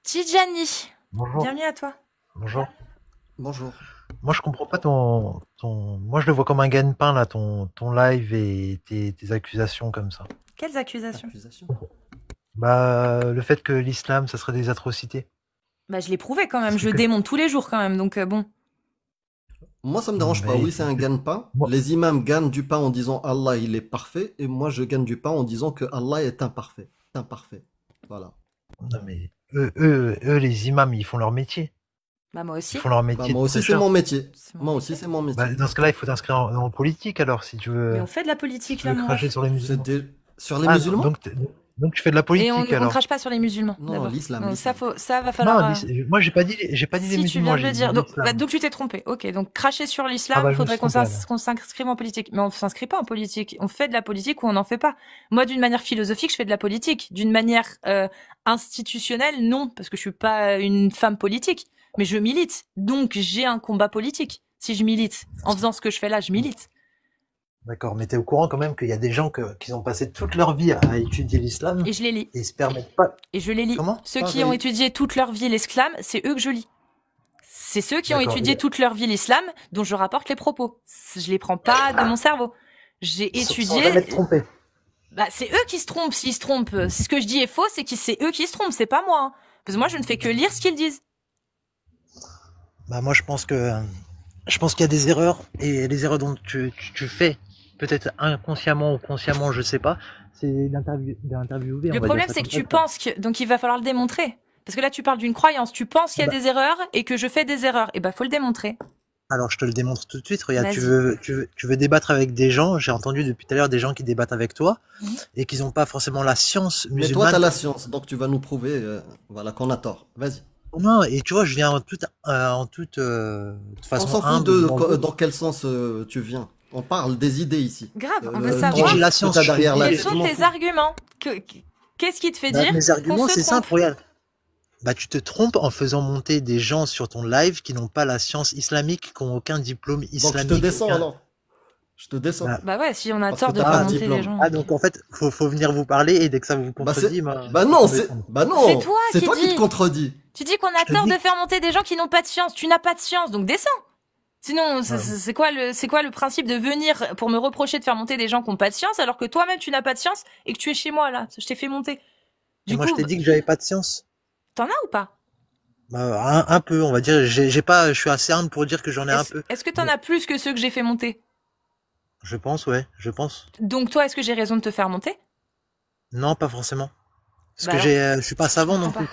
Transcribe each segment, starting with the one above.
Tidjani, Bonjour, bienvenue à toi. bonjour. Bonjour. Moi, je comprends pas moi, je le vois comme un gagne-pain, là, ton live et tes accusations comme ça. Quelles accusations? Accusation. Bah, le fait que l'islam, ça serait des atrocités. Bah, je l'ai prouvé quand même, Parce je le que, démonte tous les jours quand même, donc bon. Moi, ça me dérange pas. mais, Oui, c'est un gagne-pain. moi, Les imams gagnent du pain en disant Allah, il est parfait. Et moi, je gagne du pain en disant que Allah est imparfait. Imparfait. Voilà. non, mais, les imams, ils font leur métier. Bah, moi Ils aussi. font leur Bah, métier de moi aussi, c'est prêcheur. mon métier. C'est mon Moi aussi, métier. c'est mon Bah, métier. dans ce cas-là, il faut t'inscrire en politique, alors, si tu Mais veux, on fait de la politique tu là, veux mon cracher ref. sur les musulmans. C'était sur les Ah, musulmans? donc tu fais de la Et politique, on ne alors. crache pas sur les musulmans, Non, d'abord. l'islam, Donc ça, l'islam. ça va Non, falloir... moi, j'ai pas dit les Si tu musulmans, viens de j'ai le dit dire, l'islam. donc tu t'es trompé. Ok, donc cracher sur Ah, l'islam, bah, je me faudrait suis trompé, alors. qu'on s'inscrive en politique. Mais on s'inscrit pas en politique. On fait de la politique ou on n'en fait pas. Moi, d'une manière philosophique, je fais de la politique. D'une manière institutionnelle, non, parce que je suis pas une femme politique. Mais je milite. Donc j'ai un combat politique. Si je milite, en faisant ce que je fais là, je milite. D'accord, mais t'es au courant quand même qu'il y a des gens qui ont passé toute leur vie à étudier l'islam Et je les lis. et ils se permettent pas. Et je les lis. Comment? Ceux qui ont Pareil. étudié toute leur vie l'islam, c'est eux que je lis. C'est ceux qui ont D'accord. étudié toute leur vie l'islam dont je rapporte les propos. Je les prends pas de mon cerveau. J'ai Sans étudié. jamais te tromper. Bah, c'est eux qui se trompent s'ils se trompent. Si ce que je dis est faux, c'est eux qui se trompent, c'est pas moi. Hein. Parce que moi, je ne fais que lire ce qu'ils disent. Bah moi je pense qu'il y a des erreurs et les erreurs dont tu fais peut-être inconsciemment ou consciemment, je sais pas, c'est d'interviewer. Le problème, c'est que tu penses que donc il va falloir le démontrer. Parce que là, tu parles d'une croyance. Tu penses qu'il y a Bah, des erreurs et que je fais des erreurs. Et bah, faut le démontrer. alors je te le démontre tout de suite. Regarde, Vas-y. tu veux débattre avec des gens. J'ai entendu depuis tout à l'heure des gens qui débattent avec toi Mhm. et qui n'ont pas forcément la science Mais toi, musulmane. t'as la science, donc tu vas nous prouver voilà, qu'on a tort. Vas-y. Non, et tu vois, je viens en toute On façon s'en fout humble devant vous. dans quel sens tu viens. On parle des idées ici. Grave, on veut Le J'ai savoir la que science, t'as je te derrière dis, la quels tête, je sont m'en tes fous. arguments. Qu'est-ce qui te fait bah, dire mes qu'on arguments, se c'est trompe? simple, regarde. Bah, tu te trompes en faisant monter des gens sur ton live qui n'ont pas la science islamique, qui n'ont aucun diplôme Donc je te islamique. descends Aucun... alors. Je te descends. Bah, Bah ouais, si on a Parce que tort de t'as faire pas un monter les diplôme. gens. donc en fait, faut venir vous parler et dès que ça vous Bah contredit, c'est. moi, Bah je non, peux c'est. défendre. Bah C'est non. toi C'est qui toi qui te dis. contredis. Tu dis qu'on Je a te tort dis, de faire monter des gens qui n'ont pas de science. Tu n'as pas de science, donc descends. Sinon, ouais. c'est quoi le principe de venir pour me reprocher de faire monter des gens qui n'ont pas de science alors que toi-même tu n'as pas de science et que tu es chez moi là. Je t'ai fait monter. Et Du moi, je coup, t'ai dit que j'avais pas de science. t'en as ou pas? Bah, un peu, on va dire. J'ai pas, je suis assez humble pour dire que j'en ai un peu. Est-ce que t'en Mais as plus que ceux que j'ai fait monter? je pense, ouais, je pense. Donc toi, est-ce que j'ai raison de te faire monter? Non, pas forcément. Parce Bah que alors, je suis pas je savant comprends non plus. pas.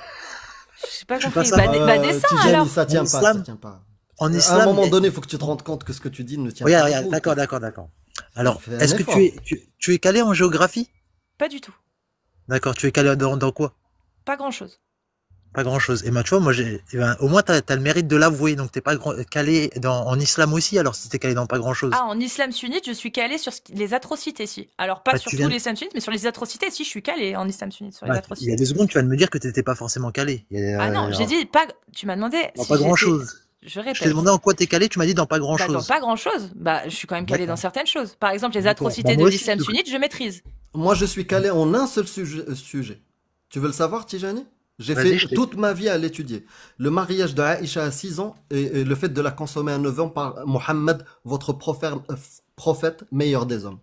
J'ai pas Je suis pas compris. Bah, savant. descends Tijani, alors. ça En tient pas, ça islam, tient pas. en À un islam, moment donné, il faut que tu te rendes compte que ce que tu dis ne tient regarde, pas regarde, debout. d'accord. Alors, Fais un est-ce que effort. tu es calé en géographie? Pas du tout. D'accord, tu es calé dans quoi? Pas grand-chose. Pas grand-chose. Et ben, tu vois, moi, au moins, t'as le mérite de l'avouer. Donc, t'es pas calé en islam aussi, alors si t'es calé dans pas grand-chose. Ah, en islam sunnite, je suis calée sur les atrocités, si. Alors, pas Bah, sur tu tous viens, les islam sunnites, mais sur les atrocités, si, je suis calée en islam sunnite, sur les bah, il y a atrocités. 2 secondes, tu viens de me dire que t'étais pas forcément calé. Ah non, j'ai dit pas. Tu m'as demandé Dans si pas j'étais. grand-chose. Je Je t'ai répète. demandé en quoi t'es calé, tu m'as dit dans pas Bah, dans grand-chose. pas grand-chose. Bah, je suis quand même calée dans D'accord. certaines choses. Par exemple, les D'accord. Bah, atrocités de moi aussi, l'islam sunnite, je maîtrise. Moi, je suis calé en un seul sujet. Tu veux le savoir, Tijani? J'ai vas-y, fait je toute ma vie à l'étudier. Le mariage de Aïcha à 6 ans et le fait de la consommer à 9 ans par Mohammed, votre prophète meilleur des hommes.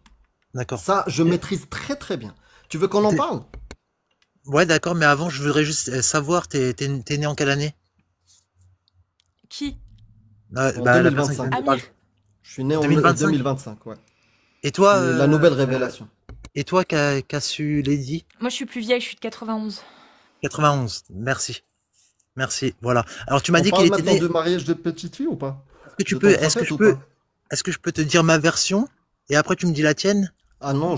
D'accord. Ça, je maîtrise très très bien. Tu veux qu'on en T'es- parle? Ouais, d'accord, mais avant, je voudrais juste savoir, t'es né en quelle année? Qui? En Bah, la personne qui 2025. vient de Amir. parler. Je suis né en 2025. 2025, ouais. Et toi, C'est la nouvelle révélation. et toi, qu'a su Lady? Moi, je suis plus vieille, je suis de 91. 91. Merci. Merci. Voilà. Alors, tu m'as On dit qu'il parle était maintenant né. de mariage de petite fille ou pas? Est-ce que tu De peux, ton prophète ou pas? est-ce que je peux te dire ma version et après tu me dis la tienne? Ah non,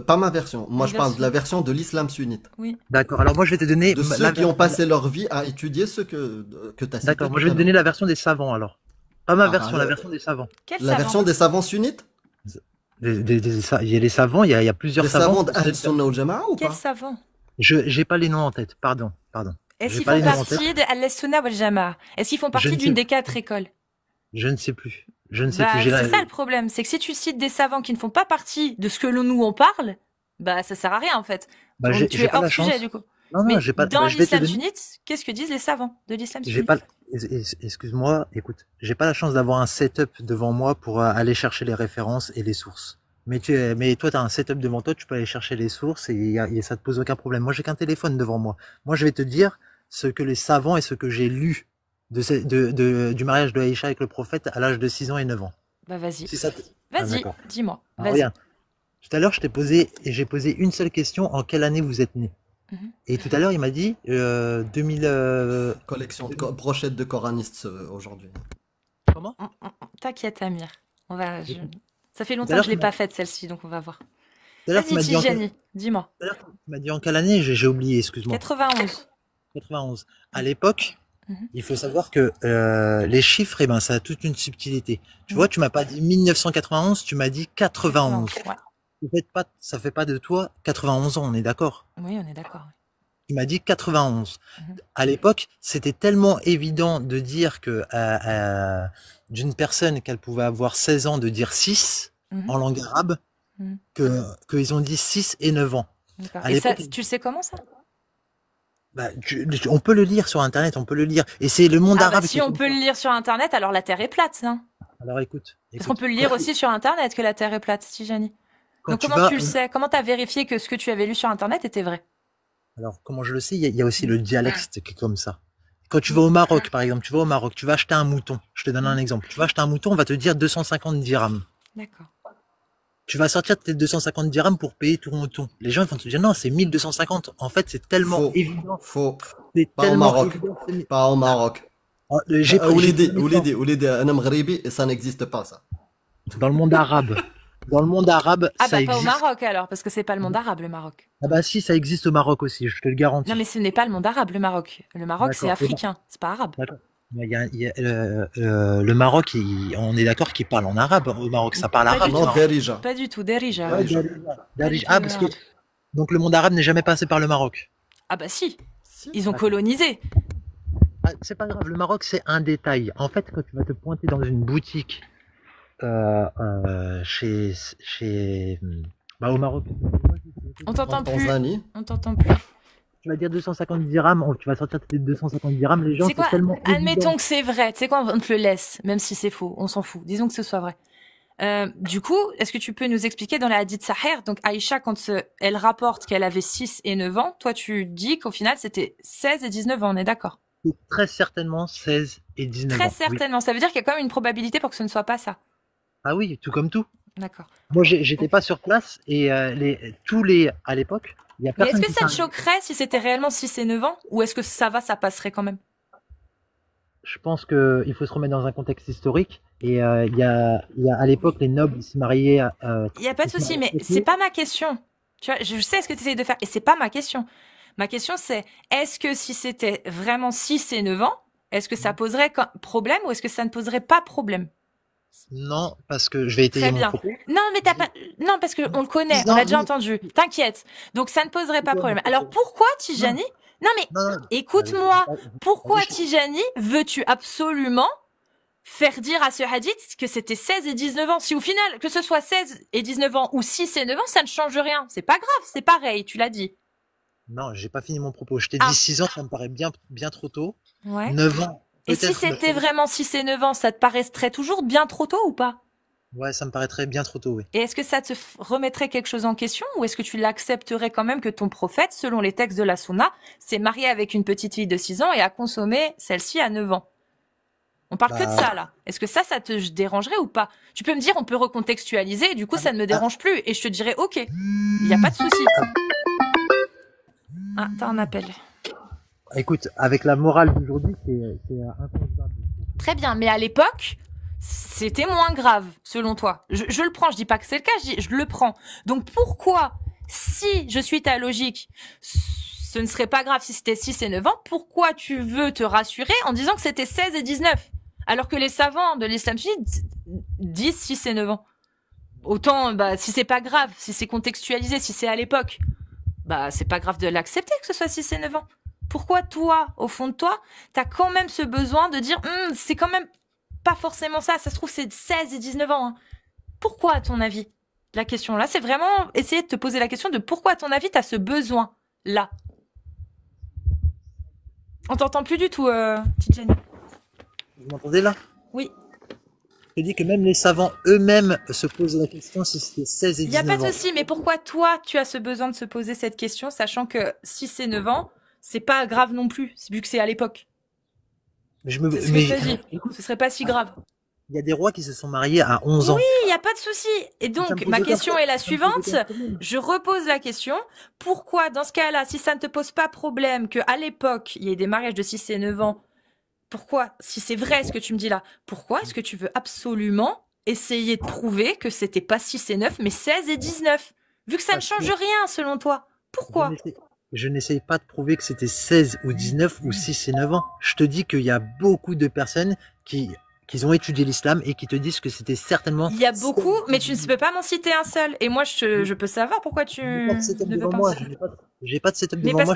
pas ma version. Moi, Une je parle de version. la version de l'islam sunnite. Oui. D'accord. Alors moi je vais te donner De ceux qui ont passé leur vie à étudier ce que tu as cité D'accord. Moi tout je vais à te l'heure. donner la version des savants alors. Pas ma Ah, version, la version des savants. Quel la savant? version des savants sunnites? Il y a les savants, il y a plusieurs Des savants. savants d'Ahl Sunnah wal Jama'a ou Quel pas? savant? J'ai pas les noms en tête. Pardon. Est-ce J'ai qu'ils pas font les noms en tête. partie de Al-Sunnah wal Jama'a? Est-ce qu'ils font Je partie ne d'une sais, des 4 écoles? je ne sais plus. Je ne sais plus. Bah, J'ai c'est ça le problème, c'est que si tu cites des savants qui ne font pas partie de ce que nous on parle, bah ça sert à rien en fait. bah, Donc tu j'ai es pas hors la sujet chance. du coup. Non, non, Mais j'ai pas. dans Bah, je vais te l'islam donner. sunnite, qu'est-ce que disent les savants de l'islam J'ai sunnite? pas. Excuse-moi, écoute, j'ai pas la chance d'avoir un setup devant moi pour aller chercher les références et les sources. Mais toi, tu as un setup devant toi, tu peux aller chercher les sources et ça te pose aucun problème. Moi, j'ai qu'un téléphone devant moi. Moi, je vais te dire ce que les savants et ce que j'ai lu du mariage de Aïcha avec le prophète à l'âge de 6 ans et 9 ans. Bah vas-y, Si ça te... Ah, vas-y, d'accord. dis-moi, Alors, vas-y. regarde, tout à l'heure, j'ai posé une seule question, en quelle année vous êtes né? Mhm. Et tout à l'heure, il m'a dit 2000. Collection de brochettes de coranistes aujourd'hui. Comment? T'inquiète, Amir. On va. Ça fait Tout à longtemps que l'heure, je l'ai pas faite celle-ci, donc on va voir. tout à l'heure, tu Vas-y, m'as dit en quelle... Tijani, dis-moi. tout à l'heure, tu m'as dit en quelle année? J'ai oublié, excuse-moi. 91. 91. À l'époque, Mhm. il faut savoir que les chiffres, eh ben, ça a toute une subtilité. Tu Mhm. vois, tu m'as pas dit 1991, tu m'as dit 91. Ouais. Ça fait pas de toi 91 ans, on est d'accord? Oui, on est d'accord. Il m'a dit 91. Mhm. À l'époque, c'était tellement évident de dire que d'une personne qu'elle pouvait avoir 16 ans de dire 6 Mhm. en langue arabe Mhm. qu'ils ont dit 6 et 9 ans. D'accord. À Et ça, l'époque, tu le sais comment ça? bah, on peut le lire sur internet, on peut le lire. Et c'est le monde Ah bah arabe si qui est on comme peut ça. le lire sur internet, alors la Terre est plate, hein. Alors écoute, Parce qu'on peut le lire aussi sur internet que la Terre est plate, Tijani. quand Donc tu comment vas, tu le sais? Comment t'as vérifié que ce que tu avais lu sur internet était vrai? alors comment je le sais, il y a aussi le dialecte qui est comme ça. Quand tu vas au Maroc, par exemple, tu vas au Maroc, tu vas acheter un mouton. Je te donne un exemple. Tu vas acheter un mouton, on va te dire 250 dirhams. D'accord. Tu vas sortir tes 250 dirhams pour payer ton mouton. Les gens ils vont te dire non, c'est 1250. En fait, c'est tellement Faux. évident. Faux. C'est Pas au tellement Maroc. évident. Pas au Maroc. Oh, j'ai pris Oulidi, un Maghribi, et ça n'existe pas, ça. dans le monde arabe. Dans le monde arabe, Ah ça bah pas au existe. Maroc alors, parce que c'est pas le monde arabe le Maroc. Ah bah si, ça existe au Maroc aussi, je te le garantis. Non mais ce n'est pas le monde arabe le Maroc. Le Maroc c'est D'accord. africain, c'est pas arabe. D'accord. Le Maroc, on est d'accord qu'il parle en arabe. Au Maroc, ça parle Pas arabe. du au Non, Maroc. Derija. Pas du tout, Derija. Ouais, Ouais. Darija. Pas Ah, du tout, parce que arabe. donc le monde arabe n'est jamais passé par le Maroc. Ah bah si, Si. ils ont D'accord. colonisé. Ah, c'est pas grave, le Maroc c'est un détail. En fait, quand tu vas te pointer dans une boutique bah, au Maroc, On En t'entend plus, Tanzanie. on t'entend plus. tu vas dire 250 dirhams, tu vas sortir tes 250 dirhams, les gens C'est quoi? c'est tellement Admettons évident. que c'est vrai. Tu sais quoi? On te le laisse, même si c'est faux. On s'en fout. Disons que ce soit vrai. Du coup, est-ce que tu peux nous expliquer dans la hadith Sahih, donc Aïcha, quand elle rapporte qu'elle avait 6 et 9 ans, toi tu dis qu'au final c'était 16 et 19 ans, on est d'accord? C'est très certainement 16 et 19 Très ans. Oui. certainement. Ça veut dire qu'il y a quand même une probabilité pour que ce ne soit pas ça. Ah oui, tout comme tout. D'accord. Moi j'étais pas sur place et à l'époque, il y a Mais est-ce personne que qui ça te s'est- choquerait si c'était réellement 6 et 9 ans? Ou est-ce que ça va, ça passerait quand même? Je pense que il faut se remettre dans un contexte historique et il y a à l'époque les nobles ils se mariaient Il n'y a pas de souci, mais c'est pas ma question. Tu vois, je sais ce que tu essayes de faire et c'est pas ma question. Ma question c'est, est-ce que si c'était vraiment 6 et 9 ans, est-ce que ça poserait problème ou est-ce que ça ne poserait pas problème? Non, parce que je vais étayer Très mon bien. propos. Non, mais t'as pas. Non, parce que on le connaît, on Non, l'a déjà oui. entendu. T'inquiète. Donc ça ne poserait pas problème. Alors pourquoi Tijani? Non mais Non, écoute-moi. Pourquoi Vas-y, Tijani veux-tu absolument faire dire à ce hadith que c'était 16 et 19 ans? Si au final, que ce soit 16 et 19 ans ou 6 et 9 ans, ça ne change rien. C'est pas grave, c'est pareil, tu l'as dit. Non, j'ai pas fini mon propos. Je t'ai Ah. dit 6 ans, ça me paraît bien trop tôt. Ouais. 9 ans. Et si peut-être, c'était mais- vraiment 6 et 9 ans, ça te paraîtrait toujours bien trop tôt ou pas? Ouais, ça me paraîtrait bien trop tôt, oui. Et est-ce que ça te remettrait quelque chose en question ou est-ce que tu l'accepterais quand même que ton prophète, selon les textes de la Sunna, s'est marié avec une petite fille de 6 ans et a consommé celle-ci à 9 ans? On parle que de ça, là. Est-ce que ça te dérangerait ou pas? Tu peux me dire, on peut recontextualiser et du coup, ça ne me dérange plus et je te dirais, ok, il n'y a pas de souci. Ah, t'as un appel. Écoute, avec la morale d'aujourd'hui, c'est inconcevable. Très bien, mais à l'époque, c'était moins grave, selon toi. Je le prends, je dis pas que c'est le cas, je le prends. Donc pourquoi, si je suis ta logique, ce ne serait pas grave si c'était 6 et 9 ans, pourquoi tu veux te rassurer en disant que c'était 16 et 19? Alors que les savants de l'islam sunnite disent 6 et 9 ans. Autant, bah, si c'est pas grave, si c'est contextualisé, si c'est à l'époque, bah, c'est pas grave de l'accepter que ce soit 6 et 9 ans. Pourquoi toi, au fond de toi, t'as quand même ce besoin de dire, c'est quand même pas forcément ça, ça se trouve c'est 16 et 19 ans. Hein. Pourquoi à ton avis? La question là, c'est vraiment essayer de te poser la question de pourquoi à ton avis t'as ce besoin là. On t'entend plus du tout, Tidjani. Vous m'entendez là? Oui. Je dis que même les savants eux-mêmes se posent la question si c'était 16 et Il n'y a pas 19 de ans. souci, mais pourquoi toi, tu as ce besoin de se poser cette question, sachant que si c'est 9 ans, c'est pas grave non plus, vu que c'est à l'époque. Mais je me, C'est ce que mais je te dis. Ce serait pas si grave. il y a des rois qui se sont mariés à 11 ans. Oui, il n'y a pas de souci. Et Ça me donc, pose ma aucun question problème. est la Ça me pose suivante. aucun problème. Je repose la question. Pourquoi, dans ce cas-là, si ça ne te pose pas problème qu'à l'époque, il y ait des mariages de 6 et 9 ans, pourquoi, si c'est vrai ce que tu me dis là, pourquoi est-ce que tu veux absolument essayer de prouver que c'était pas 6 et 9, mais 16 et 19? Vu que ça ne Parce que change rien, selon toi. je Pourquoi? n'essaie je n'essaye pas de prouver que c'était 16 ou 19 ou 6 et 9 ans. Je te dis qu'il y a beaucoup de personnes qui ont étudié l'islam et qui te disent que c'était certainement Il y a 16 beaucoup, ou mais tu ne 19. peux pas m'en citer un seul. Et moi, je peux savoir pourquoi tu Je n'ai pas de setup ne veux devant pas me moi. citer. J'ai pas de setup Mais devant moi.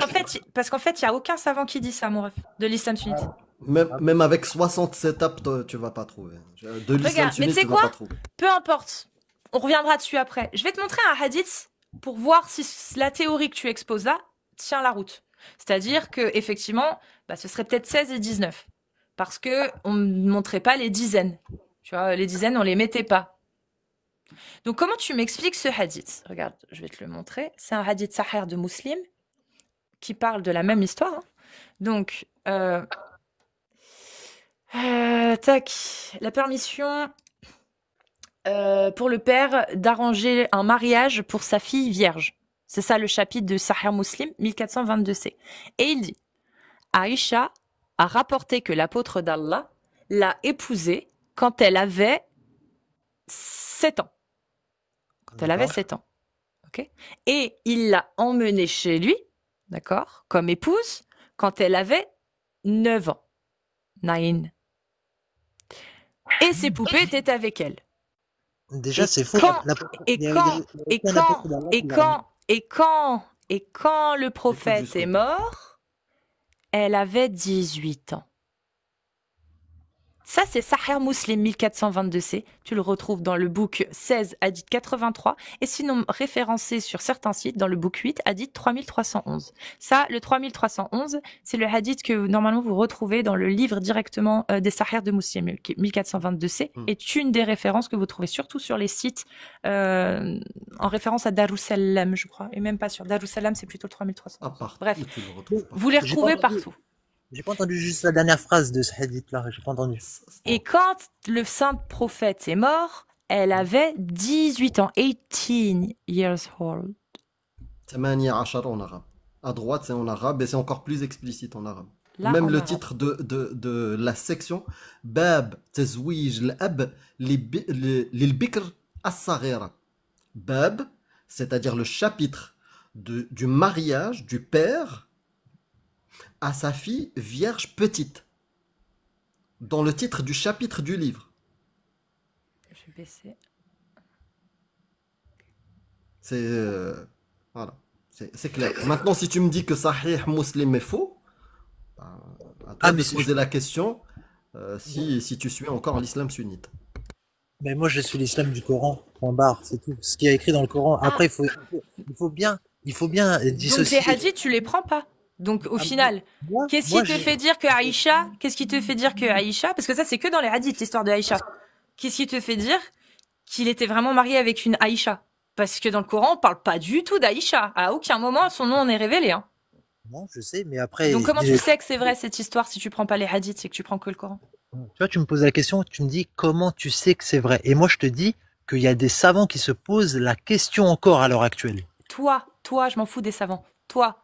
parce qu'en fait, il y a aucun savant qui dit ça, mon ref, de l'islam sunnite. Même avec 60 setups, tu vas pas trouver. De l'islam Regarde, mais sunnite, tu sais tu vas quoi? pas trouver. Peu importe. On reviendra dessus après. Je vais te montrer un hadith pour voir si la théorie que tu exposes là tient la route. C'est-à-dire que effectivement, bah, ce serait peut-être 16 et 19. Parce que on ne montrait pas les dizaines. Tu vois, les dizaines, on les mettait pas. Donc, comment tu m'expliques ce hadith? Regarde, je vais te le montrer. C'est un hadith sahih de Muslim qui parle de la même histoire, hein. Donc, tac, la permission pour le père d'arranger un mariage pour sa fille vierge. C'est ça le chapitre de Sahih Muslim 1422c. Et il dit, Aïcha a rapporté que l'apôtre d'Allah l'a épousée quand elle avait 7 ans. Quand elle avait 7 ans. Ok. Et il l'a emmenée chez lui, d'accord, comme épouse, quand elle avait 9 ans. Naïn. Et ses poupées étaient avec elle. Déjà, Et c'est faux. quand, et Il y a- quand, il y a et aucun quand, apôtre d'Allah et qui l'a quand, et quand le prophète jusqu'au est bout. mort, elle avait 18 ans. Ça, c'est Sahih Muslim 1422c. Tu le retrouves dans le book 16, hadith 83. Et sinon, référencé sur certains sites, dans le book 8, hadith 3311. Ça, le 3311, c'est le hadith que normalement vous retrouvez dans le livre directement des Sahih de Muslim, qui est 1422c, est une des références que vous trouvez surtout sur les sites en référence à Darussalam, je crois. Et même pas sur Darussalam, c'est plutôt le 3300. À part, Bref, tu le retrouves pas. vous les J'ai pas retrouvez entendu. partout. J'ai pas entendu juste la dernière phrase de ce hadith-là. J'ai pas entendu. Et quand le saint prophète est mort, elle avait 18 ans, 18 years old. 18 en arabe. À droite, c'est en arabe et c'est encore plus explicite en arabe. Là, Même en le arabe. titre de la section, Bab Tazwij al-Ab lil-Bikr as-Saghira. Bab, c'est-à-dire le chapitre du mariage du père à sa fille vierge petite. Dans le titre du chapitre du livre. Je vais baisser. C'est voilà, c'est clair. Maintenant, si tu me dis que Sahih Muslim est faux, bah, à toi mais de poser la question si tu suis encore l'islam sunnite. Mais moi, je suis l'islam du Coran. Point barre, c'est tout. Ce qui est écrit dans le Coran. Après, il faut bien Donc dissocier. les hadiths, tu les prends pas. Donc au final, Moi, qu'est-ce moi, qui te j'ai- fait dire que Aïcha, parce que ça c'est que dans les hadiths l'histoire de Aïcha. Qu'est-ce qui te fait dire qu'il était vraiment marié avec une Aïcha? Parce que dans le Coran, on parle pas du tout d'Aïcha. À aucun moment son nom n'est révélé, hein. Non, je sais, mais après. Donc comment tu sais que c'est vrai cette histoire si tu prends pas les hadiths et que tu prends que le Coran? Tu vois, tu me poses la question, tu me dis comment tu sais que c'est vrai. Et moi, je te dis qu'il y a des savants qui se posent la question encore à l'heure actuelle. Toi, je m'en fous des savants. Toi,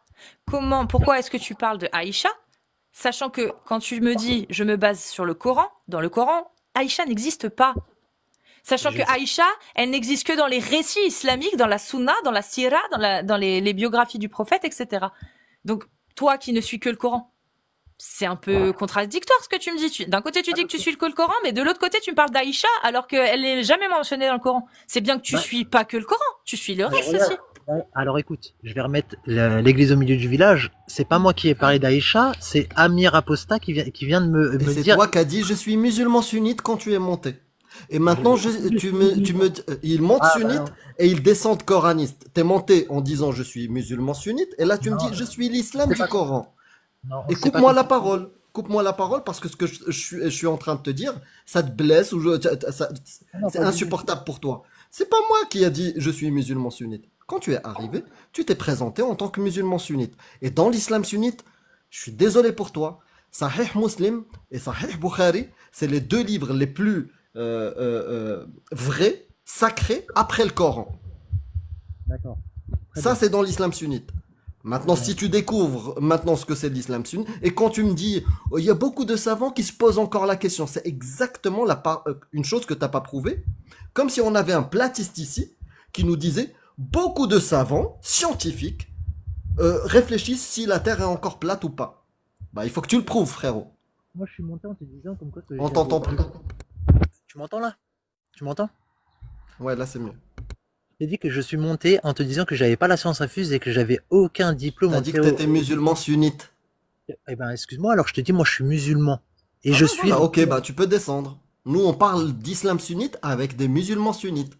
pourquoi est-ce que tu parles de Aïcha, sachant que quand tu me dis je me base sur le Coran, dans le Coran, Aïcha n'existe pas. Sachant que Aïcha, elle n'existe que dans les récits islamiques, dans la Sunna, dans la Sira, dans les biographies du prophète, etc. Donc, toi qui ne suis que le Coran, c'est un peu contradictoire ce que tu me dis. D'un côté, tu dis que tu suis que le Coran, mais de l'autre côté, tu me parles d'Aïcha alors qu'elle n'est jamais mentionnée dans le Coran. C'est bien que tu suis pas que le Coran, tu suis le reste aussi. Alors écoute, je vais remettre l'église au milieu du village. C'est pas moi qui ai parlé d'Aïcha, c'est Amir Aposta qui vient de me Et c'est dire. toi qui as dit je suis musulman sunnite quand tu es monté. Et maintenant il monte sunnite et il descend coraniste. T'es monté en disant je suis musulman sunnite et là tu me dis je suis l'islam du Coran. Non, on Et s'est pas coupe-moi la compris. parole. Coupe-moi la parole parce que ce que je suis en train de te dire, ça te blesse ou Ah non, c'est pas du tout. insupportable pour toi. C'est pas moi qui a dit je suis musulman sunnite. Quand tu es arrivé, tu t'es présenté en tant que musulman sunnite. Et dans l'islam sunnite, je suis désolé pour toi, Sahih Muslim et Sahih Bukhari, c'est les deux livres les plus vrais, sacrés, après le Coran. D'accord. Très Ça, bien. c'est dans l'islam sunnite. Maintenant, Très bien. si tu découvres maintenant ce que c'est l'islam sunnite, et quand tu me dis, oh, il y a beaucoup de savants qui se posent encore la question, c'est exactement une chose que tu n'as pas prouvée, comme si on avait un platiste ici qui nous disait, beaucoup de savants scientifiques réfléchissent si la Terre est encore plate ou pas. Bah, il faut que tu le prouves, frérot. Moi, je suis monté en te disant comme quoi que On j'avais. t'entend plus. Tu m'entends là? Tu m'entends? Ouais, là, c'est mieux. J'ai dit que je suis monté en te disant que j'avais pas la science infuse et que j'avais aucun diplôme T'as en dit que t'étais théorie. musulman sunnite. Eh ben, excuse-moi, alors je te dis, moi, je suis musulman. Et Ah je bah suis. voilà, ok, bah tu peux descendre. Nous, on parle d'islam sunnite avec des musulmans sunnites.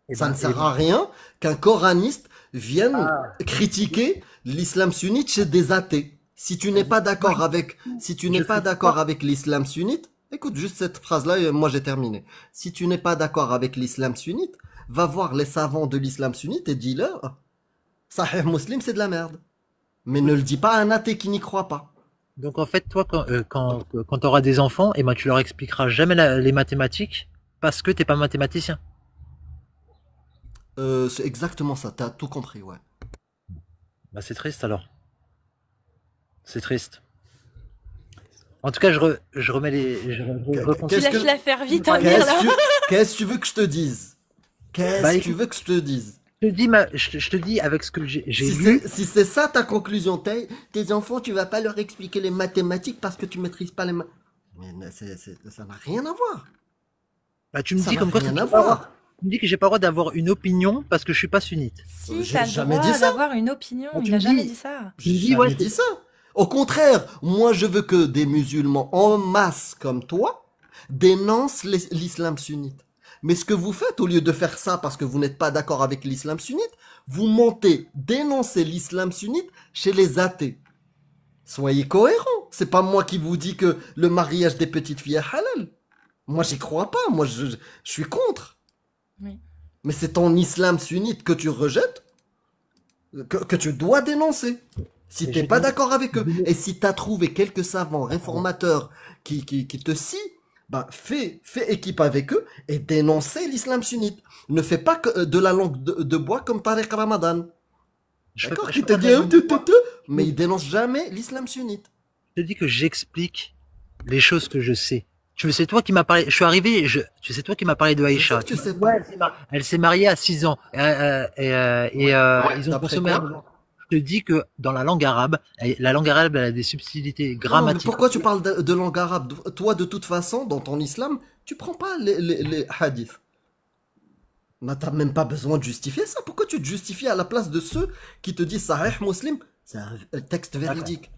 Eh Ça ben, ne sert à rien qu'un coraniste vienne ah, critiquer l'islam sunnite chez des athées. Si tu n'es pas moi, d'accord avec, si tu n'es je pas critique d'accord pas. avec l'islam sunnite, écoute juste cette phrase-là et moi j'ai terminé. Si tu n'es pas d'accord avec l'islam sunnite, va voir les savants de l'islam sunnite et dis-leur, Sahih Muslim c'est de la merde. Mais ne le dis pas à un athée qui n'y croit pas. Donc, en fait, toi, quand tu auras des enfants, eh ben, tu leur expliqueras jamais les mathématiques parce que t'es pas mathématicien. C'est exactement ça, t'as tout compris, ouais. Bah, c'est triste alors. C'est triste. En tout cas, je remets je Qu- Tu Qu'est-ce reconstruis. lâches que, l'affaire vite, Amir, qu'est-ce là. que, qu'est-ce que tu veux que je te dise? Bah, Qu'est-ce que tu écoute, veux que je te dise? je te dis avec ce que j'ai lu. Si c'est ça ta conclusion, tes enfants, tu vas pas leur expliquer les mathématiques parce que tu maîtrises pas les Mais ça n'a rien à voir. Bah, tu me Ça dis n'a comme quoi que rien j'ai à pas le droit. voir. Tu me dis que j'ai pas le droit d'avoir une opinion parce que je suis pas sunnite. Si, J'ai t'as le jamais dit droit ça. d'avoir une opinion. Bah, Il tu a me jamais dis, dit ça. tu me J'ai dis, ouais, jamais dit ça. Au contraire, moi je veux que des musulmans en masse comme toi dénoncent l'islam sunnite. Mais ce que vous faites, au lieu de faire ça parce que vous n'êtes pas d'accord avec l'islam sunnite, vous montez dénoncer l'islam sunnite chez les athées. Soyez cohérents. C'est pas moi qui vous dis que le mariage des petites filles est halal. Moi, j'y crois pas. Moi, je suis contre. Oui. Mais c'est ton islam sunnite que tu rejettes, que tu dois dénoncer. Si mais t'es j'ai pas donné- d'accord avec eux. donné- Et si t'as trouvé quelques savants réformateurs qui te scient, bah, fais équipe avec eux et dénoncez l'islam sunnite. Ne fais pas que de la langue de bois comme Tariq Ramadan. D'accord? je Qui fais te pas de dit, la langue de bois. mais il dénonce jamais l'islam sunnite. Je te dis que j'explique les choses que je sais. Tu sais, toi qui m'as parlé, je suis arrivé, tu sais, toi qui m'as parlé de Je sais Aïcha. que tu sais Ouais, pas. elle s'est mariée à 6 ans. Ils ont D'après consommé un quoi? enfant. Je te dis que dans la langue arabe, elle a des subtilités Non, non, mais grammatiques. pourquoi tu parles de langue arabe? Toi, de toute façon, dans ton islam, tu prends pas les hadiths. Mais t'as même pas besoin de justifier ça. Pourquoi tu te justifies à la place de ceux qui te disent Sahih Muslim? C'est un texte véridique.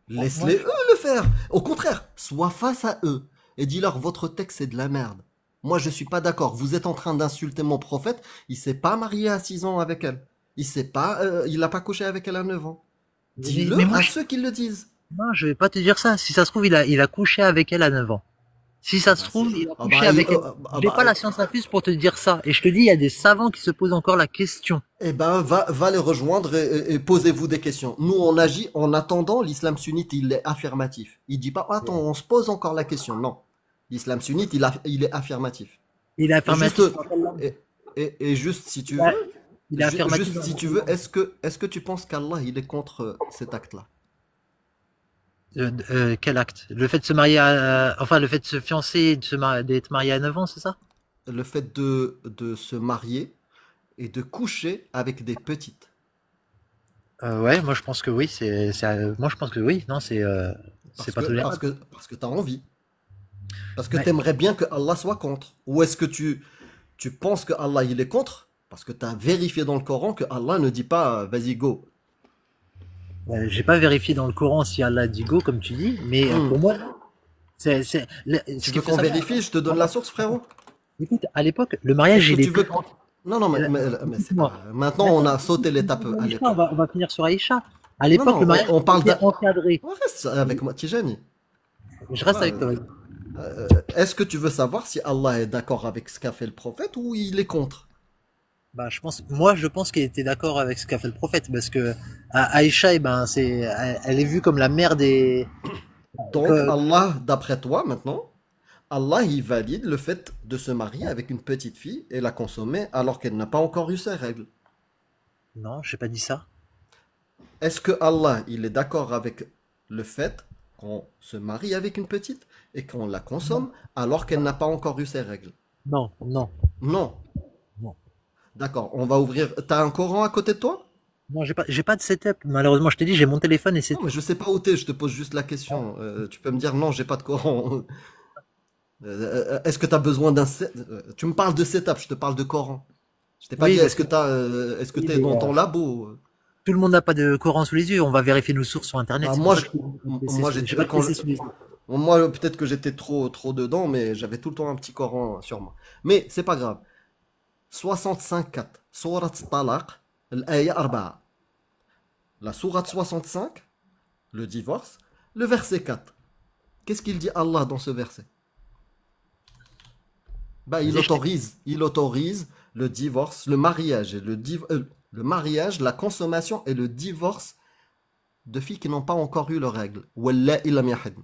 Moi, Laisse-les eux le faire. Au contraire, sois face à eux et dis-leur votre texte c'est de la merde. Moi je suis pas d'accord. Vous êtes en train d'insulter mon prophète. Il s'est pas marié à 6 ans avec elle. Il a pas couché avec elle à 9 ans. Dis-le mais moi, à ceux qui le disent. non, je vais pas te dire ça. Si ça se trouve, il a couché avec elle à 9 ans. Si ça se trouve, il a Ah couché bah, avec elle. ah J'ai bah, pas la science infuse pour te dire ça. Et je te dis, il y a des savants qui se posent encore la question. eh ben, va les rejoindre et posez-vous des questions. Nous, on agit en attendant. L'islam sunnite, il est affirmatif. Il dit pas, attends, on se pose encore la question. Non. L'islam sunnite, il est affirmatif. Il est Et affirmatif. juste, et juste, si tu Ouais, veux, il est affirmatif. juste si tu veux, est-ce que tu penses qu'Allah, il est contre cet acte-là? Quel acte? Le fait de se marier enfin, le fait de se fiancer et d'être marié à 9 ans, c'est ça? Le fait de se marier et de coucher avec des petites. Ouais, moi je pense que oui, moi je pense que oui, non, c'est Parce pas que, tolérable. parce que t'as envie. Parce que Ouais. t'aimerais bien que Allah soit contre. Ou est-ce que tu penses que Allah il est contre? Parce que t'as vérifié dans le Coran que Allah ne dit pas vas-y go. J'ai pas vérifié dans le Coran si Allah dit go, comme tu dis, mais Hmm. pour moi, ce Tu qu'il veux faut qu'on savoir. vérifie? Je te donne la source, frérot. Écoute, à l'époque, le mariage, Est-ce que il est tu veux plus. Non, non, mais c'est Moi. pas... Maintenant, on a sauté l'étape à Aïcha, l'époque. on va finir sur Aïcha. À Non, l'époque, le non, mariage on parle était d'un... encadré. On reste avec moi, Tijani. Je Tu reste vois, avec toi. est-ce que tu veux savoir si Allah est d'accord avec ce qu'a fait le prophète ou il est contre? Bah, je pense qu'il était d'accord avec ce qu'a fait le prophète, parce que Aïcha, eh ben, elle est vue comme la mère des, Donc, que- Allah, d'après toi, maintenant, Allah, il valide le fait de se marier avec une petite fille et la consommer alors qu'elle n'a pas encore eu ses règles. non, j'ai pas dit ça. Est-ce que Allah, il est d'accord avec le fait qu'on se marie avec une petite et qu'on la Non, consomme alors qu'elle n'a pas encore eu ses règles? non, non, Non. non. D'accord, on va ouvrir. T'as un Coran à côté de toi? Non, j'ai pas de setup. Malheureusement, je t'ai dit, j'ai mon téléphone et c'est Non, mais tout. je sais pas où t'es, je te pose juste la question. Tu peux me dire non, j'ai pas de Coran. Est-ce que tu as besoin d'un tu me parles de setup, je te parle de Coran. Je t'ai pas dit Oui, parce est-ce que que est-ce que oui, t'es mais, dans ton labo? tout le monde n'a pas de Coran sous les yeux. On va vérifier nos sources sur Internet. Bah C'est pour moi ça que moi j'ai pas de quand PC sous les yeux. moi peut-être que j'étais trop dedans, mais j'avais tout le temps un petit Coran sur moi. Mais c'est pas grave. 65-4, Surat Talaq, l'aya 4. La sourate 65, le divorce, le verset 4. Qu'est-ce qu'il dit Allah dans ce verset? Bah, Vas-y, je t'écoute. il autorise le divorce, le mariage et le mariage, la consommation et le divorce de filles qui n'ont pas encore eu leurs règles. Wallahi lam yahid.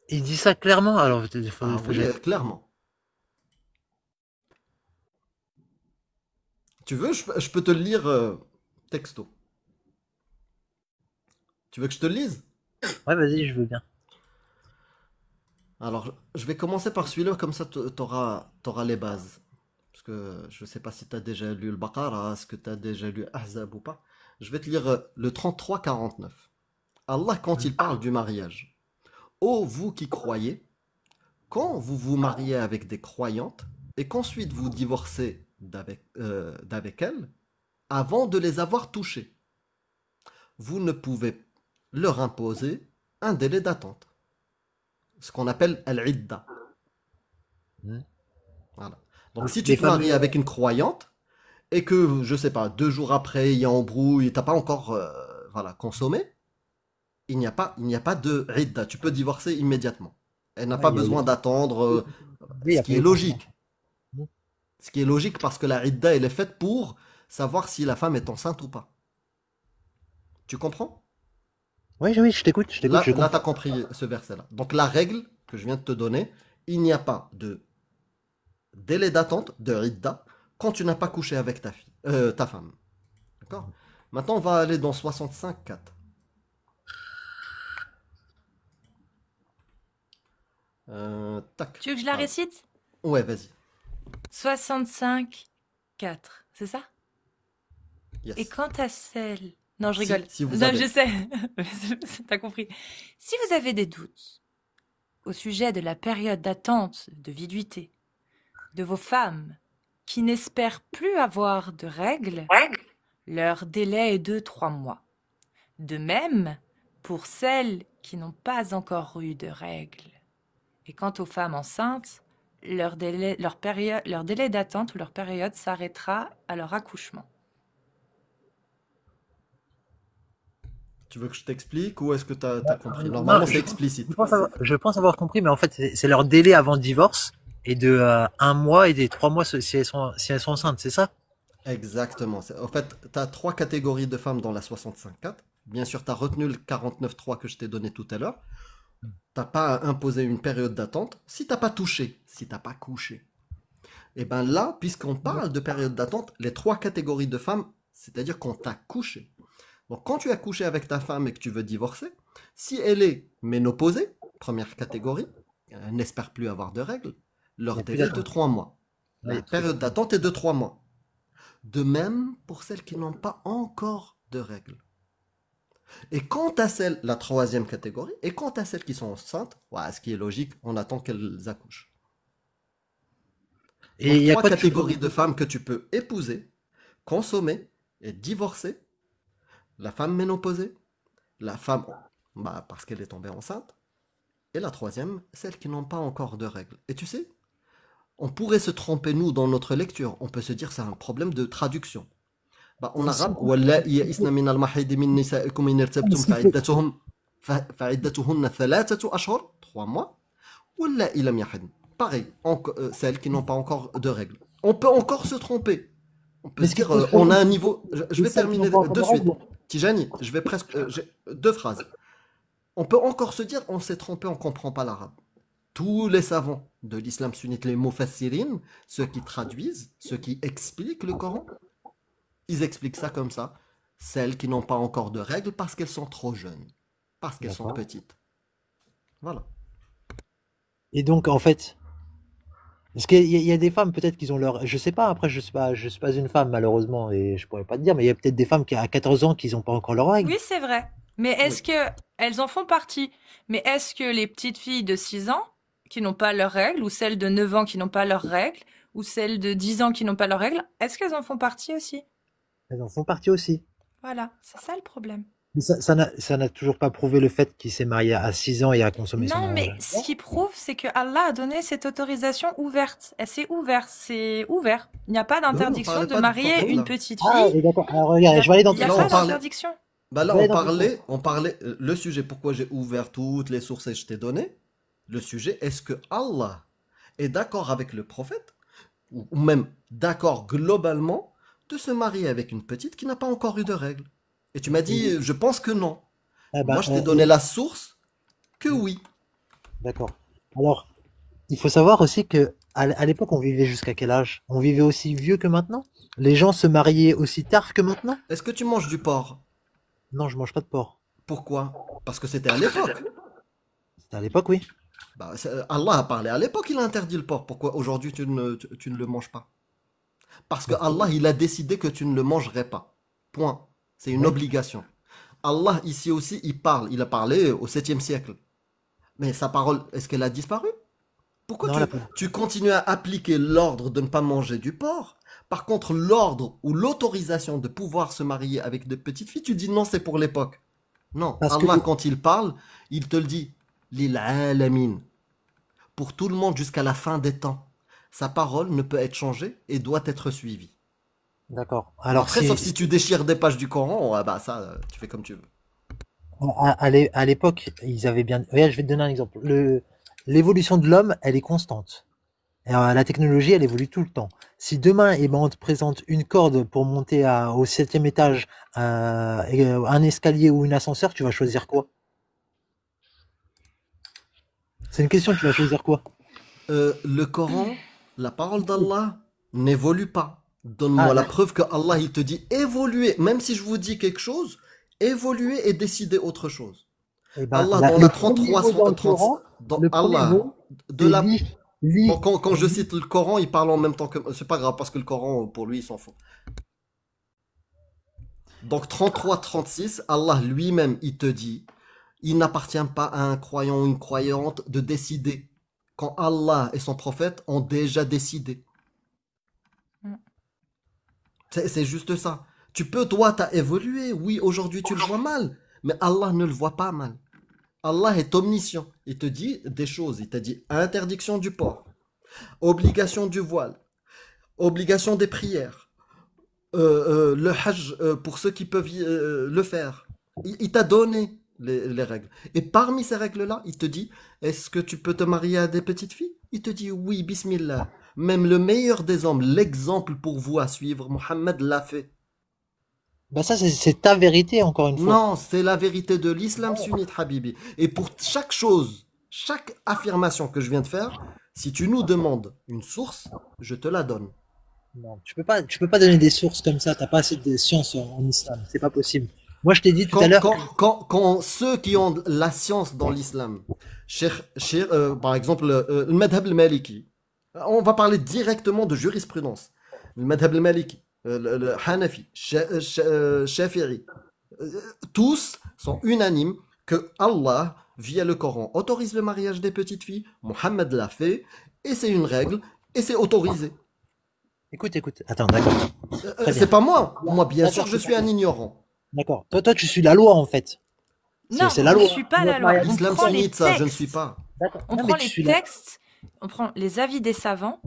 Il dit ça clairement. Alors, Ah faut que oui, j'aille. clairement. Tu veux, je peux te le lire texto. Tu veux que je te le lise? Ouais, vas-y, je veux bien. Alors, je vais commencer par celui-là, comme ça t'auras les bases. Parce que je ne sais pas si tu as déjà lu le Baqara, est-ce que tu as déjà lu Ahzab ou pas. Je vais te lire le 33-49. Allah, quand il parle du mariage. Ô vous qui croyez, quand vous vous mariez avec des croyantes et qu'ensuite vous divorcez d'avec elles, avant de les avoir touchées, vous ne pouvez leur imposer un délai d'attente, ce qu'on appelle al-idda. Hmm. Voilà. Donc si tu Les te maries fameux. avec une croyante et que, je sais pas, 2 jours après, il y a embrouille, et t'as pas encore voilà, consommé, il n'y a pas de idda. Tu peux divorcer immédiatement. Elle n'a Ouais, pas besoin d'attendre, oui, il y ce a pas qui est eu de confiance. logique. Ce qui est logique parce que la idda, elle est faite pour savoir si la femme est enceinte ou pas. Tu comprends? Oui, oui, je t'écoute, je Là tu as comprends. compris ce verset-là. Donc la règle que je viens de te donner, il n'y a pas de délai d'attente, de idda, quand tu n'as pas couché avec ta femme. D'accord? Maintenant, on va aller dans 65.4. Tac. Tu veux que je la Voilà. récite? Ouais, vas-y. 65, 4, c'est ça? Et Yes. quant à celle... Non, je rigole. Si vous Non, je avez. sais. T'as compris. Si vous avez des doutes au sujet de la période d'attente de viduité de vos femmes qui n'espèrent plus avoir de règles, leur délai est de 3 mois. De même pour celles qui n'ont pas encore eu de règles. Et quant aux femmes enceintes, leur délai d'attente ou leur période s'arrêtera à leur accouchement. Tu veux que je t'explique ou est-ce que tu as, compris? Non, Normalement, c'est explicite. je pense avoir compris, mais en fait, c'est leur délai avant le divorce et de 1 mois et des 3 mois si elles sont enceintes, c'est ça? Exactement. En fait, tu as 3 catégories de femmes dans la 65.4. Bien sûr, tu as retenu le 49.3 que je t'ai donné tout à l'heure. T'as pas à imposer une période d'attente si t'as pas touché, si t'as pas couché. Et ben là, puisqu'on parle de période d'attente, les 3 catégories de femmes, c'est-à-dire qu'on t'a couché. Donc quand tu as couché avec ta femme et que tu veux divorcer, si elle est ménopausée, première catégorie, elle n'espère plus avoir de règles, Il n'y leur a plus délai est de d'attente. 3 mois. Ouais, il y La a plus période d'attente. d'attente est de 3 mois. De même pour celles qui n'ont pas encore de règles. Et quant à celles, la troisième catégorie, et quant à celles qui sont enceintes, ouais, ce qui est logique, on attend qu'elles accouchent. Et Donc il y a trois quoi de plus catégories de femmes que tu peux épouser, consommer et divorcer. La femme ménopausée, la femme bah, parce qu'elle est tombée enceinte, et la troisième, celles qui n'ont pas encore de règles. Et tu sais, on pourrait se tromper nous dans notre lecture, on peut se dire c'est un problème de traduction. Bah, en Et si arabe, on- واللائي يئسن من المحيض من نسائكم إن ارتبتم ce qui fait- فعدتهن 3 أشهر 3 mois واللائي لم يحضن. Pareil, celles qui n'ont pas encore de règles. On peut encore se tromper. On peut Mais se ce qui dire, pose on a un problème, niveau. Je vais c'est celles qui n'ont terminer pas encore de de suite. règles. Tijani, je vais presque. J'ai 2 phrases. On peut encore se dire, on s'est trompé, on comprend pas l'arabe. Tous les savants de l'islam sunnite, les mufassirin, ceux qui traduisent, ceux qui expliquent le Coran, ils expliquent ça comme ça. Celles qui n'ont pas encore de règles parce qu'elles sont trop jeunes, parce qu'elles sont D'accord. petites. Voilà. Et donc, en fait, parce qu'il y a des femmes peut-être qui ont leur, je sais pas. Après, je suis pas une femme malheureusement et je pourrais pas te dire, mais il y a peut-être des femmes qui à 14 ans qui n'ont pas encore leurs règles. Oui, c'est vrai. Mais Oui. est-ce que elles en font partie? Mais est-ce que les petites filles de 6 ans qui n'ont pas leurs règles, ou celles de 9 ans qui n'ont pas leurs règles, ou celles de 10 ans qui n'ont pas leurs règles, est-ce qu'elles en font partie aussi? Elles en font partie aussi. Voilà, c'est ça le problème. Mais ça n'a toujours pas prouvé le fait qu'il s'est marié à 6 ans et a consommé son Non, mais mariage. ce qui prouve, c'est que Allah a donné cette autorisation ouverte. Elle s'est ouverte, c'est ouvert. Il n'y a pas Non, on d'interdiction parlait de pas du marier prophète une là. petite Ah, fille. et d'accord. Alors Il y regarde, a, je vais aller dans il y a ton Là, on pas sens. parlait. d'interdiction. Bah Je là, vais aller dans ton sens. on parlait, le sujet, pourquoi j'ai ouvert toutes les sources et je t'ai donné, le sujet, est-ce que Allah est d'accord avec le prophète, ou même d'accord globalement, de se marier avec une petite qui n'a pas encore eu de règles? Et tu m'as dit, je pense que non. Ah Moi, ben, je t'ai donné la source que oui. d'accord. Alors, il faut savoir aussi que à l'époque, on vivait jusqu'à quel âge? On vivait aussi vieux que maintenant? Les gens se mariaient aussi tard que maintenant? Est-ce que tu manges du porc? Non, je mange pas de porc. Pourquoi? Parce que c'était à l'époque. C'était à l'époque, oui. Bah, Allah a parlé à l'époque, il a interdit le porc. Pourquoi aujourd'hui tu ne le manges pas? Parce que Parce que, Allah, il a décidé que tu ne le mangerais pas. Point. C'est une oui. obligation. Allah, ici aussi, il parle. Il a parlé au 7e siècle. Mais sa parole, est-ce qu'elle a disparu? Pourquoi Non, tu continues à appliquer l'ordre de ne pas manger du porc? Par contre, l'ordre ou l'autorisation de pouvoir se marier avec des petites filles, tu dis non, c'est pour l'époque. Non, parce que, Allah, quand il parle, il te le dit. Lil alamin. Pour tout le monde jusqu'à la fin des temps. Sa parole ne peut être changée et doit être suivie. d'accord. Bon, Alors, après, sauf si tu déchires des pages du Coran, ah bah ça, tu fais comme tu veux. à l'époque, ils avaient bien. Regarde, je vais te donner un exemple. L'évolution de l'homme, elle est constante. Et, la technologie, elle évolue tout le temps. Si demain, eh ben, on te présente une corde pour monter au 7e étage, et, un escalier ou un ascenseur, tu vas choisir quoi? C'est une question, tu vas choisir quoi? Le Coran, la parole d'Allah, n'évolue pas. Donne-moi Ah, la preuve que Allah, il te dit évoluer. Même si je vous dis quelque chose, évoluer et décider autre chose. eh ben, Allah, dans le la premier 33, mot dans le 30, Coran, dans le premier Allah, mot, de c'est la, lit, quand je lit. cite le Coran, il parle en même temps que, c'est pas grave parce que le Coran, pour lui, il s'en fout. Donc 33, 36, Allah lui-même, il te dit, il n'appartient pas à un croyant ou une croyante de décider quand Allah et son prophète ont déjà décidé. Mm. C'est juste ça. Tu peux, toi, t'as évolué. Oui, aujourd'hui, tu le vois mal. Mais Allah ne le voit pas mal. Allah est omniscient. Il te dit des choses. Il t'a dit interdiction du porc, obligation du voile, obligation des prières, le hajj pour ceux qui peuvent le faire. Il t'a donné les règles. Et parmi ces règles-là, il te dit, est-ce que tu peux te marier à des petites filles? Il te dit, oui, bismillah. Même le meilleur des hommes, l'exemple pour vous à suivre, Mohammed l'a fait. Bah ça, c'est ta vérité, encore une fois. Non, c'est la vérité de l'islam sunnite, Habibi. Et pour chaque chose, chaque affirmation que je viens de faire, si tu nous demandes une source, je te la donne. Non, tu peux pas donner des sources comme ça. T'as pas assez de science en islam. C'est pas possible. Moi, je t'ai dit tout à l'heure. Quand ceux qui ont la science dans l'islam, par exemple, le madhab al-maliki, on va parler directement de jurisprudence. Le madhab al-maliki, le hanafi, shafi'i, tous sont unanimes que Allah, via le Coran, autorise le mariage des petites filles. Mohammed l'a fait, et c'est une règle, et c'est autorisé. Écoute. Attends, d'accord. Très bien. C'est pas moi. Moi, bien D'accord, sûr, je suis un ignorant. D'accord. Toi, tu suis la loi, en fait. Non, C'est la on loi. ne suit pas la loi. On L'islam prend les sunnite, ça, je ne textes. suis pas. D'accord. On Non, prend mais tu les suis la... textes, on prend les avis des savants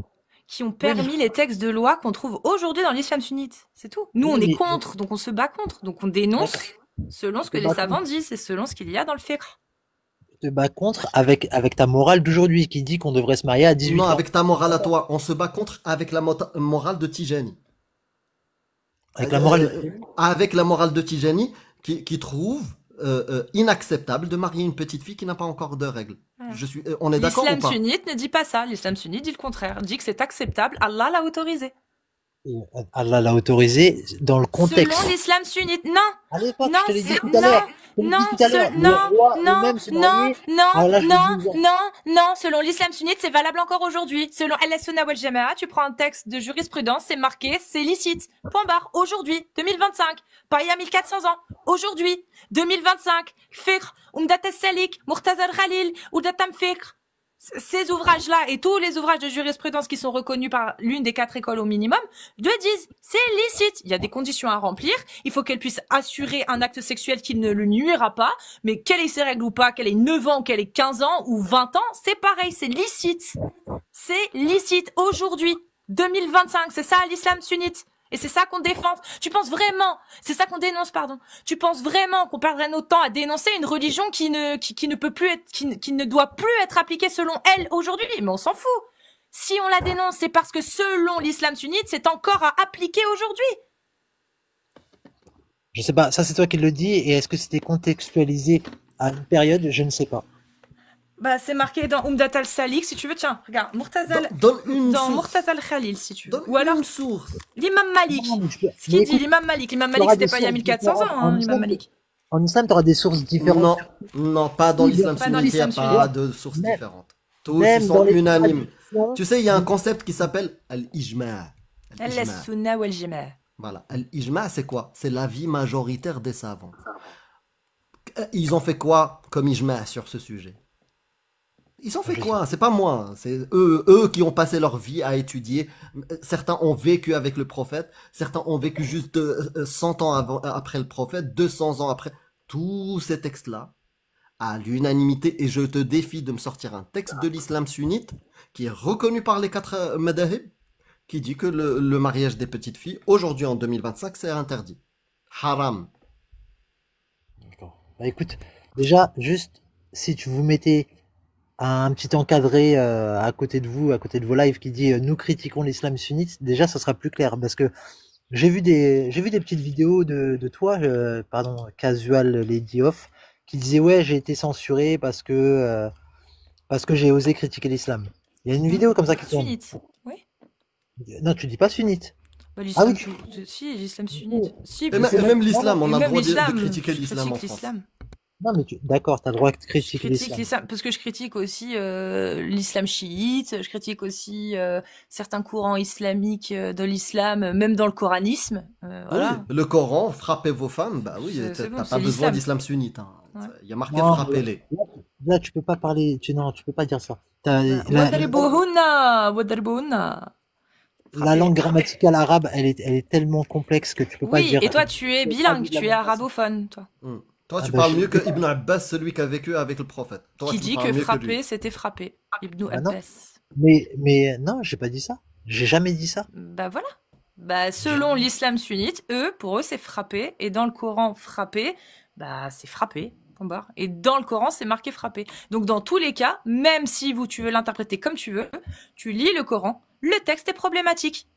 qui ont Oui, mais, permis les textes de loi qu'on trouve aujourd'hui dans l'islam sunnite. C'est tout. Nous, oui, on est mais contre, donc on se bat contre. Donc on d'accord. dénonce selon ce Tu que te les bats savants contre, disent et selon ce qu'il y a dans le fiqh. tu te bats contre avec ta morale d'aujourd'hui qui dit qu'on devrait se marier à Non, 18 ans. avec ta morale à toi. On se bat contre avec la morale de Tijani. Avec la morale. Avec la morale de Tijani qui trouve inacceptable de marier une petite fille qui n'a pas encore de règles. Voilà. On est d'accord ou L'islam pas? sunnite ne dit pas ça. L'islam sunnite dit le contraire. Dit que c'est acceptable. Allah l'a autorisé. Allah l'a autorisé dans le contexte. Selon l'islam sunnite. Non, À l'époque, non, je te l'ai dit c'est, tout à l'heure. Je te l'ai non, dit tout à l'heure. non, Le roi non, eux-mêmes se non, mariaient. non, Alors là, je te non, dis, non, non, selon l'islam sunnite, c'est valable encore aujourd'hui. Selon Al-Sunna wal Jama'a, tu prends un texte de jurisprudence, c'est marqué, c'est licite. Point barre. Aujourd'hui, 2025. Pas il y a 1400 ans. Aujourd'hui, 2025. Fiqh, Umdat al-Salik, Murtaza al-Khalil, Umdat al-Fiqh. Ces ouvrages-là et tous les ouvrages de jurisprudence qui sont reconnus par l'une des 4 écoles au minimum, disent c'est licite. Il y a des conditions à remplir. Il faut qu'elle puisse assurer un acte sexuel qui ne le nuira pas. Mais qu'elle ait ses règles ou pas, qu'elle ait 9 ans, qu'elle ait 15 ans ou 20 ans, c'est pareil, c'est licite. C'est licite aujourd'hui, 2025. C'est ça l'islam sunnite. Et c'est ça qu'on défend. Tu penses vraiment, c'est ça qu'on dénonce, pardon. Tu penses vraiment qu'on perdrait notre temps à dénoncer une religion qui ne peut plus être, qui ne doit plus être appliquée selon elle aujourd'hui? Mais on s'en fout. Si on la dénonce, c'est parce que selon l'islam sunnite, c'est encore à appliquer aujourd'hui. je sais pas, ça c'est toi qui le dis, et est-ce que c'était contextualisé à une période? Je ne sais pas. Bah, c'est marqué dans Umdat al-Salik, si tu veux. Tiens, regarde, Donne une dans source. Murtaza al-Khalil, si tu veux. Donne Ou alors, une sourse. l'imam Malik. Non, mais Ce qu'il dit, écoute, l'imam Malik. L'imam tu Malik, auras c'était des pas il y a sources 1400 ans, différentes. hein, l'imam Malik. En islam, tu auras des sources différentes. Non, pas dans Oui, bien l'islam Pas dans sunnite, il n'y a l'islam pas sunnite. de sources Même, différentes. Tous, ils même dans sont les unanimes. traditions. Tu sais, il y a un concept qui s'appelle al-ijma'. Al-ijma'. Al-Sunna wal Jama'a. Voilà. Al-ijma', c'est quoi? C'est l'avis majoritaire des savants. Ils ont fait quoi comme ijma' sur ce sujet? Ils ont fait Je quoi? C'est pas moi. C'est eux qui ont passé leur vie à étudier. Certains ont vécu avec le prophète. Certains ont vécu juste 100 ans après le prophète, 200 ans après. Tous ces textes-là, à l'unanimité, et je te défie de me sortir un texte de l'islam sunnite qui est reconnu par les 4 madahib, qui dit que le mariage des petites filles, aujourd'hui en 2025, c'est interdit. Haram. D'accord. Bah écoute, déjà, juste, si tu vous mettez un petit encadré à côté de vous, à côté de vos lives qui dit nous critiquons l'islam sunnite, déjà ça sera plus clair parce que j'ai vu des petites vidéos de toi, pardon, Casual Lady Off, qui disait ouais j'ai été censuré parce que j'ai osé critiquer l'islam. Il y a une vidéo comme ça qui tourne. Sunnite. Oui. Non, tu dis pas sunnite. Bah, Ah oui, l'islam, si, l'islam sunnite. Si, Et parce c'est que- même l'islam, on et a le même droit de l'islam, critiquer je l'islam en critique France. l'islam. non mais d'accord, t'as le droit de Je critiquer critique l'islam. l'islam parce que je critique aussi l'islam chiite, je critique aussi certains courants islamiques de l'islam, même dans le coranisme. Voilà. Oui, le Coran, frappez vos femmes, bah oui, C'est bon, t'as c'est pas besoin l'islam. d'islam sunnite. Hein. Ouais. Il y a marqué Non, frappez-les. là tu peux pas parler, non, tu peux pas dire ça. Wadribuhunna. La langue grammaticale arabe, elle est tellement complexe que tu peux pas Oui, dire. et toi tu es bilingue, de la tu es même façon. arabophone, toi. Toi, Ah tu bah, parles je- mieux que Ibn Abbas, celui qui a vécu avec le prophète. Toi, Qui tu dit parles que mieux lui. frapper, c'était frapper. Ibn Bah non. Abbas. Mais non, j'ai pas dit ça. J'ai jamais dit ça. Bah voilà. Bah selon l'islam sunnite, pour eux c'est frapper, et dans le Coran frapper, bah c'est frapper. Point barre. Et dans le Coran c'est marqué frapper. Donc dans tous les cas, même si tu veux l'interpréter comme tu veux, tu lis le Coran, le texte est problématique.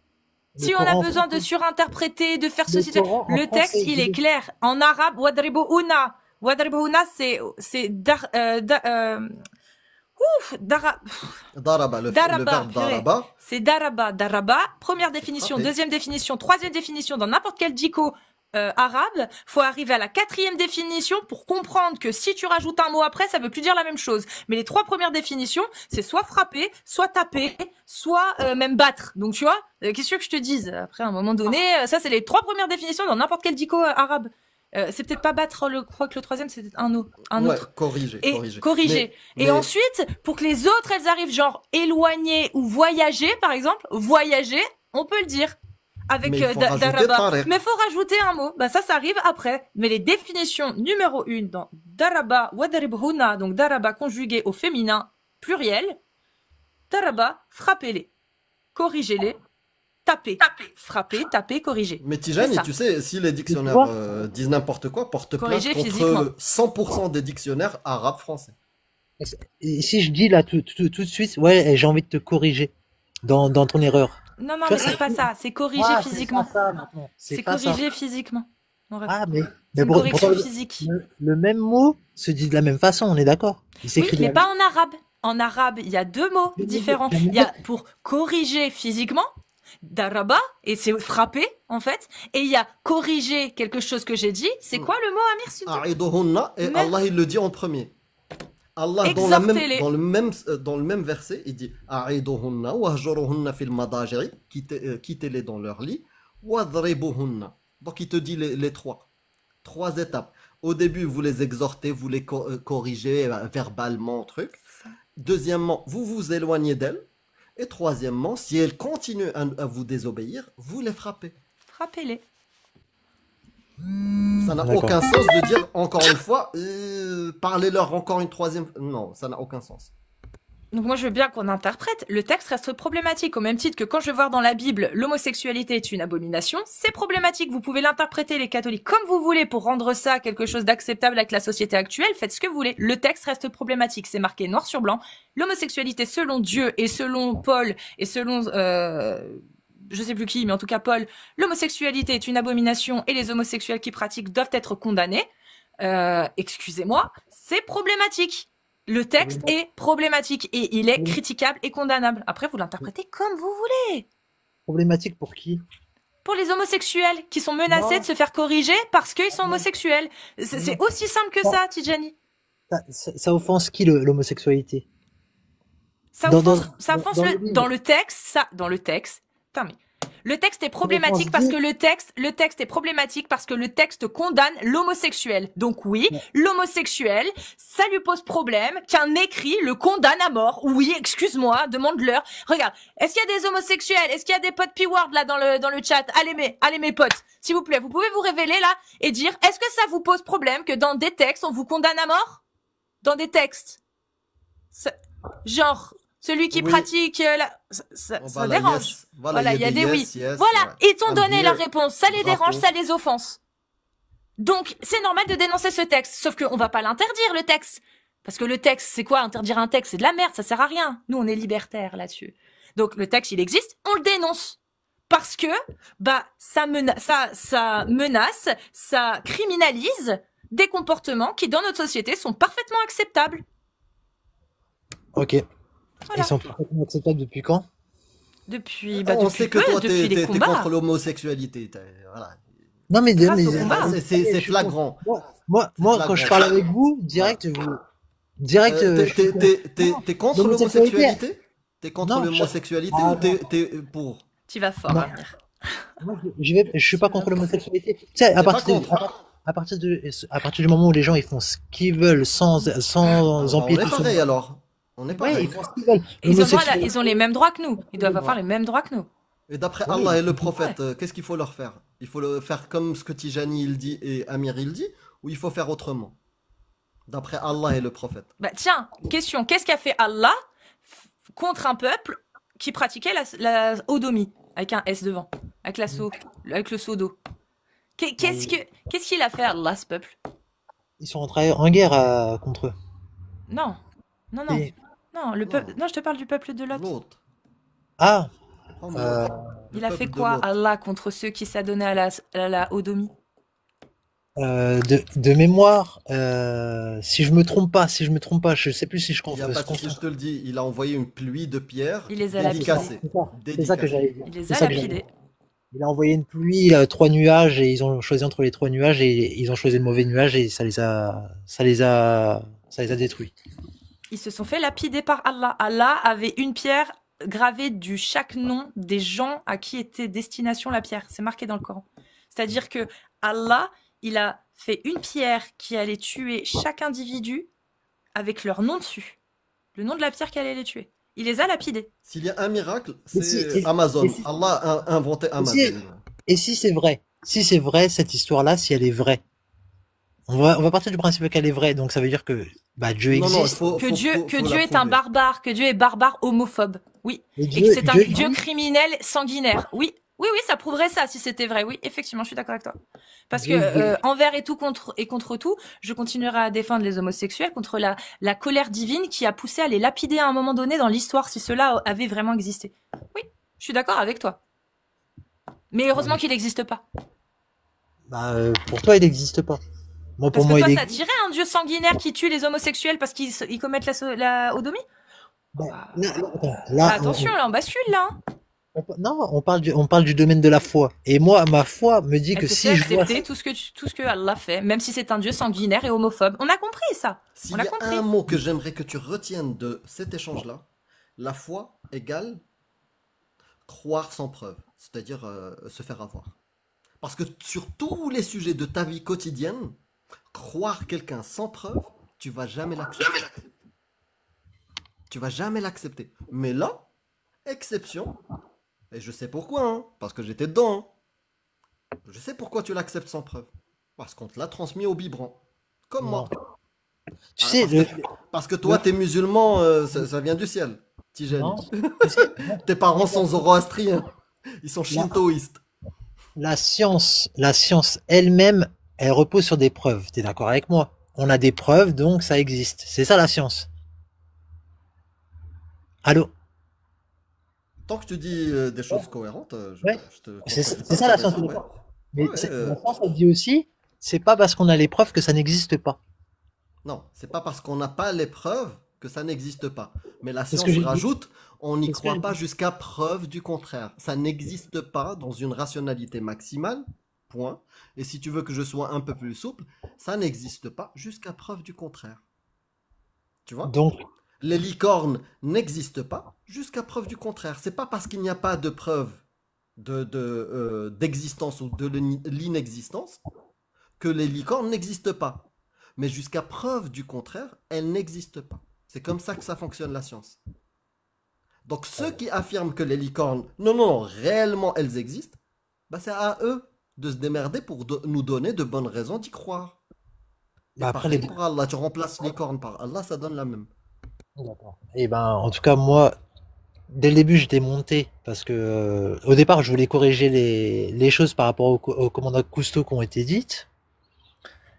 Si on a Coran en besoin de français. surinterpréter, de faire Le ceci, Coran en le texte français, il est clair. En arabe, wadribuhunna. Wadribuhunna c'est Daraba, le Daraba, verbe purée. daraba. C'est daraba. Daraba, première définition, frapper. deuxième définition, troisième définition dans n'importe quel dico arabe. Faut arriver à la 4e définition pour comprendre que si tu rajoutes un mot après, ça veut plus dire la même chose. Mais les 3 premières définitions, c'est soit frapper, soit taper, soit même battre. Donc tu vois, qu'est-ce que je te dise? Après, à un moment donné, ça c'est les 3 premières définitions dans n'importe quel dico arabe. C'est peut-être pas battre, je crois que le 3e c'est un autre. Ouais, corriger. Et corriger. Mais- Et mais- ensuite, pour que les autres, elles arrivent, genre éloigner ou voyager, par exemple, voyager, on peut le dire avec Mais il faut rajouter daraba. tariq. Mais faut rajouter un mot. Bah ça arrive après. Mais les définitions numéro 1 dans daraba wadribhuna, donc daraba conjugué au féminin pluriel, daraba frappez-les. corrigez-les, tapez, frappez, tapez, corrigez. Mais Tijani, C'est ça. tu sais, si les dictionnaires vois disent n'importe quoi, porte plainte Corriger contre physiquement. 100% des dictionnaires arabes français. Et si je dis là tout de suite, ouais, j'ai envie de te corriger dans ton erreur. Non, Tu vois, mais c'est pas ça. C'est corriger Ah, physiquement. c'est pas ça maintenant. C'est C'est pas ça. corriger physiquement. Mon rêve. Ah, C'est mais une bon, correction pourtant, physique. le même mot se dit de la même façon, on est d'accord. Il Oui, s'écrit de mais la pas en arabe. En arabe, il y a deux mots différents. Il y a pour corriger physiquement, daraba, et c'est frapper, en fait. Et il y a corriger quelque chose que j'ai dit. C'est quoi le mot, Amir, s'il te plaît? A'iduhunna, et Mais- Allah il le dit en premier. Allah Exhortez-les. dans le même verset, il dit A'iduhunna wahjuruhunna fil madaji'i, quittez-les dans leur lit, wadribuhunna. Donc il te dit les trois étapes. Au début, vous les exhortez, vous les corrigez verbalement, truc. Deuxièmement, vous vous éloignez d'elles. Et troisièmement, si elles continuent à vous désobéir, vous les frappez. Frappez-les. Ça n'a D'accord. aucun sens de dire encore une fois, parlez-leur encore une troisième fois. Non, ça n'a aucun sens. Donc moi je veux bien qu'on interprète, le texte reste problématique au même titre que quand je vais voir dans la Bible l'homosexualité est une abomination, c'est problématique, vous pouvez l'interpréter les catholiques comme vous voulez pour rendre ça quelque chose d'acceptable avec la société actuelle, faites ce que vous voulez, le texte reste problématique, c'est marqué noir sur blanc, l'homosexualité selon Dieu et selon Paul et selon je sais plus qui, mais en tout cas Paul, l'homosexualité est une abomination et les homosexuels qui pratiquent doivent être condamnés, excusez-moi, c'est problématique. Le texte est problématique et il est critiquable et condamnable. Après, vous l'interprétez comme vous voulez. Problématique pour qui? Pour les homosexuels qui sont menacés Non. de se faire corriger parce qu'ils sont homosexuels. C'est aussi simple que ça, Tidjani. Ça offense qui l'homosexualité? Ça Dans- offense, dans- ça offense dans le, le livre. dans le texte. Putain, mais le texte est problématique parce que le texte est problématique parce que le texte condamne l'homosexuel. Donc oui, l'homosexuel, ça lui pose problème qu'un écrit le condamne à mort. Oui, excuse-moi, demande-leur. Regarde, est-ce qu'il y a des homosexuels? Est-ce qu'il y a des potes P-word là dans le chat? Allez mes potes, s'il vous plaît, vous pouvez vous révéler là et dire est-ce que ça vous pose problème que dans des textes on vous condamne à mort? Dans des textes. Genre celui qui Oui. pratique ça Voilà, dérange. yes. Voilà, il y a des oui. yes, Voilà, ouais. ils t'ont Un donné billet, leur réponse. Ça les drapeau. dérange, ça les offense. Donc, c'est normal de dénoncer ce texte. Sauf qu'on va pas l'interdire, le texte. Parce que le texte, c'est quoi? Interdire un texte, c'est de la merde, ça sert à rien. Nous, on est libertaires là-dessus. Donc, le texte, il existe, on le dénonce. Parce que, ça menace, ça criminalise des comportements qui, dans notre société, sont parfaitement acceptables. Ok. Voilà. Ils sont parfaitement acceptables depuis quand? Depuis, On depuis sait que peu, toi, depuis les t'es combats. contre l'homosexualité. Voilà. Non, mais, Grâce au combat. C'est flagrant. Moi, flagrant. quand je parle avec vous, direct, je suis pour. T'es contre L'homosexualité. l'homosexualité? T'es contre Non, l'homosexualité Ah, ou t'es pour? Tu vas fort, Non. Amir. Moi, je suis pas contre l'homosexualité. Tu sais, T'es pas contre. à partir du moment où les gens ils font ce qu'ils veulent sans On empiéter est sur pareil alors. On est Ouais, pareil. ils font ce qu'ils veulent. Ils ont les mêmes droits que nous. Ils doivent avoir les mêmes droits que nous. Et d'après Oui. Allah et le prophète, qu'est-ce qu'il faut leur faire? Il faut le faire comme ce que Tijani il dit et Amir il dit, ou il faut faire autrement? D'après Allah et le prophète. Bah tiens, question, qu'est-ce qu'a fait Allah contre un peuple qui pratiquait la sodomie avec un S devant, avec avec le seau d'eau? Qu'est-ce qu'il a fait Allah, ce peuple? Ils sont rentrés en guerre contre eux. Non, non, Et- non, le peuple. Non, je te parle du peuple de Lot. L'autre. Ah, Oh, Euh, le Il a peuple fait de quoi Lot. Allah contre ceux qui s'adonnaient à la sodomie? de mémoire, si je me trompe pas, je sais plus si je Il y a pas de souci, je te le dis, il a envoyé une pluie de pierres Il les a dédicacées. C'est ça que j'allais dire. Il les C'est a ça que j'allais lapidés. Il a envoyé une pluie, 3 nuages, et ils ont choisi entre les 3 nuages, et ils ont choisi le mauvais nuage, et ça les a détruits. Ils se sont fait lapider par Allah. Allah avait une pierre gravée du chaque nom des gens à qui était destination la pierre. C'est marqué dans le Coran. C'est-à-dire que Allah, il a fait une pierre qui allait tuer chaque individu avec leur nom dessus. Le nom de la pierre qui allait les tuer. Il les a lapidés. S'il y a un miracle, Et c'est si- Amazon. et si- Allah a inventé Amazon. Et si c'est vrai, cette histoire-là, si elle est vraie, on va partir du principe qu'elle est vraie, donc ça veut dire que Dieu Non, non, existe. faut Que Dieu la est un prouver. barbare, que Dieu est barbare homophobe. Oui. Et Et que c'est un Dieu dieu dit, criminel sanguinaire. Oui. Oui, oui, ça prouverait ça si c'était vrai. Oui, effectivement, je suis d'accord avec toi. Parce que Dieu, envers et tout contre tout, je continuerai à défendre les homosexuels contre la colère divine qui a poussé à les lapider à un moment donné dans l'histoire si cela avait vraiment existé. Oui, je suis d'accord avec toi. Mais non, heureusement mais, qu'il n'existe pas. bah, pour toi, il n'existe pas. Moi, pour Parce que moi, il toi, ça existe. tirait un dieu sanguinaire qui tue les homosexuels parce qu'ils commettent la sodomie. Bah, Bah, attends, attention, là, on bascule, là. Hein. non, on parle du domaine de la foi. Et moi, ma foi me dit Elle que te fait si je vois, accepter tout ce que Allah fait, même si c'est un dieu sanguinaire et homophobe. On a compris ça. On S'il l'a y a un compris. mot que j'aimerais que tu retiennes de cet échange-là, la foi égale croire sans preuve, c'est-à-dire se faire avoir. Parce que sur tous les sujets de ta vie quotidienne, croire quelqu'un sans preuve, tu vas jamais l'accepter. Tu vas jamais l'accepter. Mais là, exception, et je sais pourquoi, hein, parce que j'étais dedans. Hein. Je sais pourquoi tu l'acceptes sans preuve. Parce qu'on te l'a transmis au biberon. Comme non. moi. Tu Ah, sais, parce que le, toi, t'es musulman, ça vient du ciel. Tijani. non, tu sais, Tes parents sont zoroastriens. Ils sont la, shintoïstes. la science elle-même, elle repose sur des preuves. T'es d'accord avec moi? On a des preuves, donc ça existe. C'est ça la science. Allô? Tant que tu dis des Ouais, choses cohérentes, ouais. je te contredis C'est pas, ça t'as la science, raison, t'es ouais. d'accord. Ouais, Mais ouais, la science, elle dit aussi, c'est pas parce qu'on a les preuves que ça n'existe pas. non, c'est pas parce qu'on n'a pas les preuves que ça n'existe pas. Mais la C'est ce que science j'ai dit. rajoute, on n'y C'est ce que croit j'ai pas dit. jusqu'à preuve du contraire. Ça n'existe pas dans une rationalité maximale, point. Et si tu veux que je sois un peu plus souple, ça n'existe pas jusqu'à preuve du contraire. Tu vois? Donc, Les licornes n'existent pas jusqu'à preuve du contraire. C'est pas parce qu'il n'y a pas de preuve d'existence ou de l'inexistence que les licornes n'existent pas. Mais jusqu'à preuve du contraire, elles n'existent pas. C'est comme ça que ça fonctionne la science. Donc ceux qui affirment que les licornes, non, non, non, réellement elles existent, bah c'est à eux de se démerder pour nous donner de bonnes raisons d'y croire. Et bah après les. pareil pour Allah, tu remplaces licorne par Allah, ça donne la même. D'accord. Et ben, en tout cas, moi, dès le début, j'étais monté parce que, au départ, je voulais corriger les choses par rapport au commandant Cousteau qui ont été dites.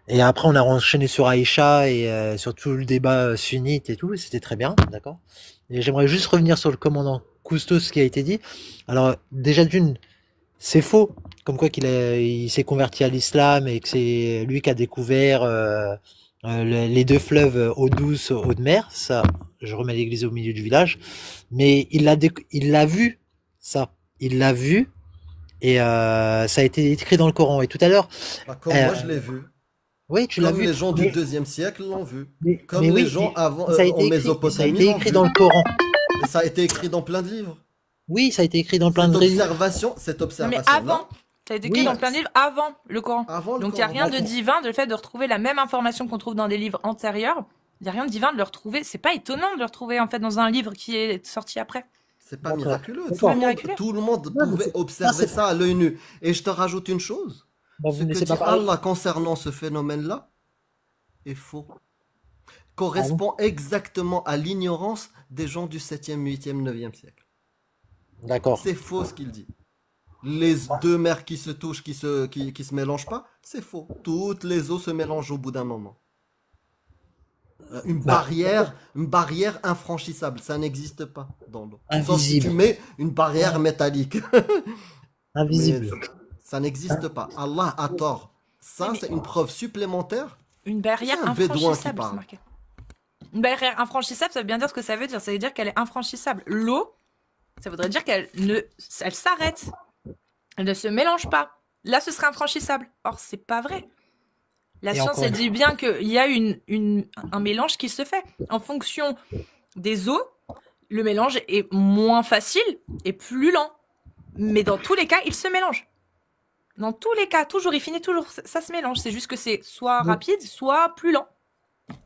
Et après, on a enchaîné sur Aïcha et sur tout le débat sunnite et tout. Et c'était très bien, d'accord. Et j'aimerais juste revenir sur le commandant Cousteau, ce qui a été dit. Alors, déjà d'une, c'est faux, comme quoi il s'est converti à l'islam et que c'est lui qui a découvert les deux fleuves, eau douce, eau de mer. Ça, je remets l'église au milieu du village. Mais il l'a vu, ça. Il l'a vu et ça a été écrit dans le Coran. Et tout à l'heure, Bah, comme euh, moi je l'ai vu, oui, tu l'as comme vu. les gens du deuxième siècle l'ont vu, Mais comme les oui, gens avant ça a en été Mésopotamie l'ont écrit vu, dans le Coran. et ça a été écrit dans plein de livres. Oui, ça a été écrit dans plein de livres. Cette Non, mais observation-là, avant. Ça a été écrit Oui, dans plein de livres avant le Coran. avant le Donc il n'y a Coran. rien de d'accord. divin de le fait de retrouver la même information qu'on trouve dans des livres antérieurs. Il n'y a rien de divin de le retrouver. C'est pas étonnant de le retrouver en fait dans un livre qui est sorti après. C'est pas D'accord. miraculeux. C'est pas miraculeux. Tout le monde Non, mais pouvait ça, observer c'est, ça à l'œil nu. Et je te rajoute une chose. bah, Ce vous me que laissez dit pas parler. Allah concernant ce phénomène-là est faux. Pardon. Correspond exactement à l'ignorance des gens du 7e, 8e, 9e siècle. D'accord. C'est faux ce qu'il dit. Les deux mers qui se touchent, qui se mélangent pas, c'est faux. Toutes les eaux se mélangent au bout d'un moment. Bah, Une barrière infranchissable, ça n'existe pas dans l'eau. Sauf si tu invisible. mets une barrière métallique. Mais Invisible. ça n'existe pas. Allah a tort. Oui, Ça, mais c'est une preuve supplémentaire. une C'est barrière un bédouin qui infranchissable, c'est parle. marqué. Une barrière infranchissable, ça veut bien dire ce que ça veut dire. Ça veut dire qu'elle est infranchissable. L'eau, ça voudrait dire elle s'arrête. Elle ne se mélange pas. Là, ce serait infranchissable. Or, c'est pas vrai. La Et science, encore elle une dit bien qu'il y a un mélange qui se fait. En fonction des eaux, le mélange est moins facile et plus lent. Mais dans tous les cas, il se mélange. Dans tous les cas, toujours, il finit toujours, ça se mélange. C'est juste que c'est soit fois. rapide, soit plus lent.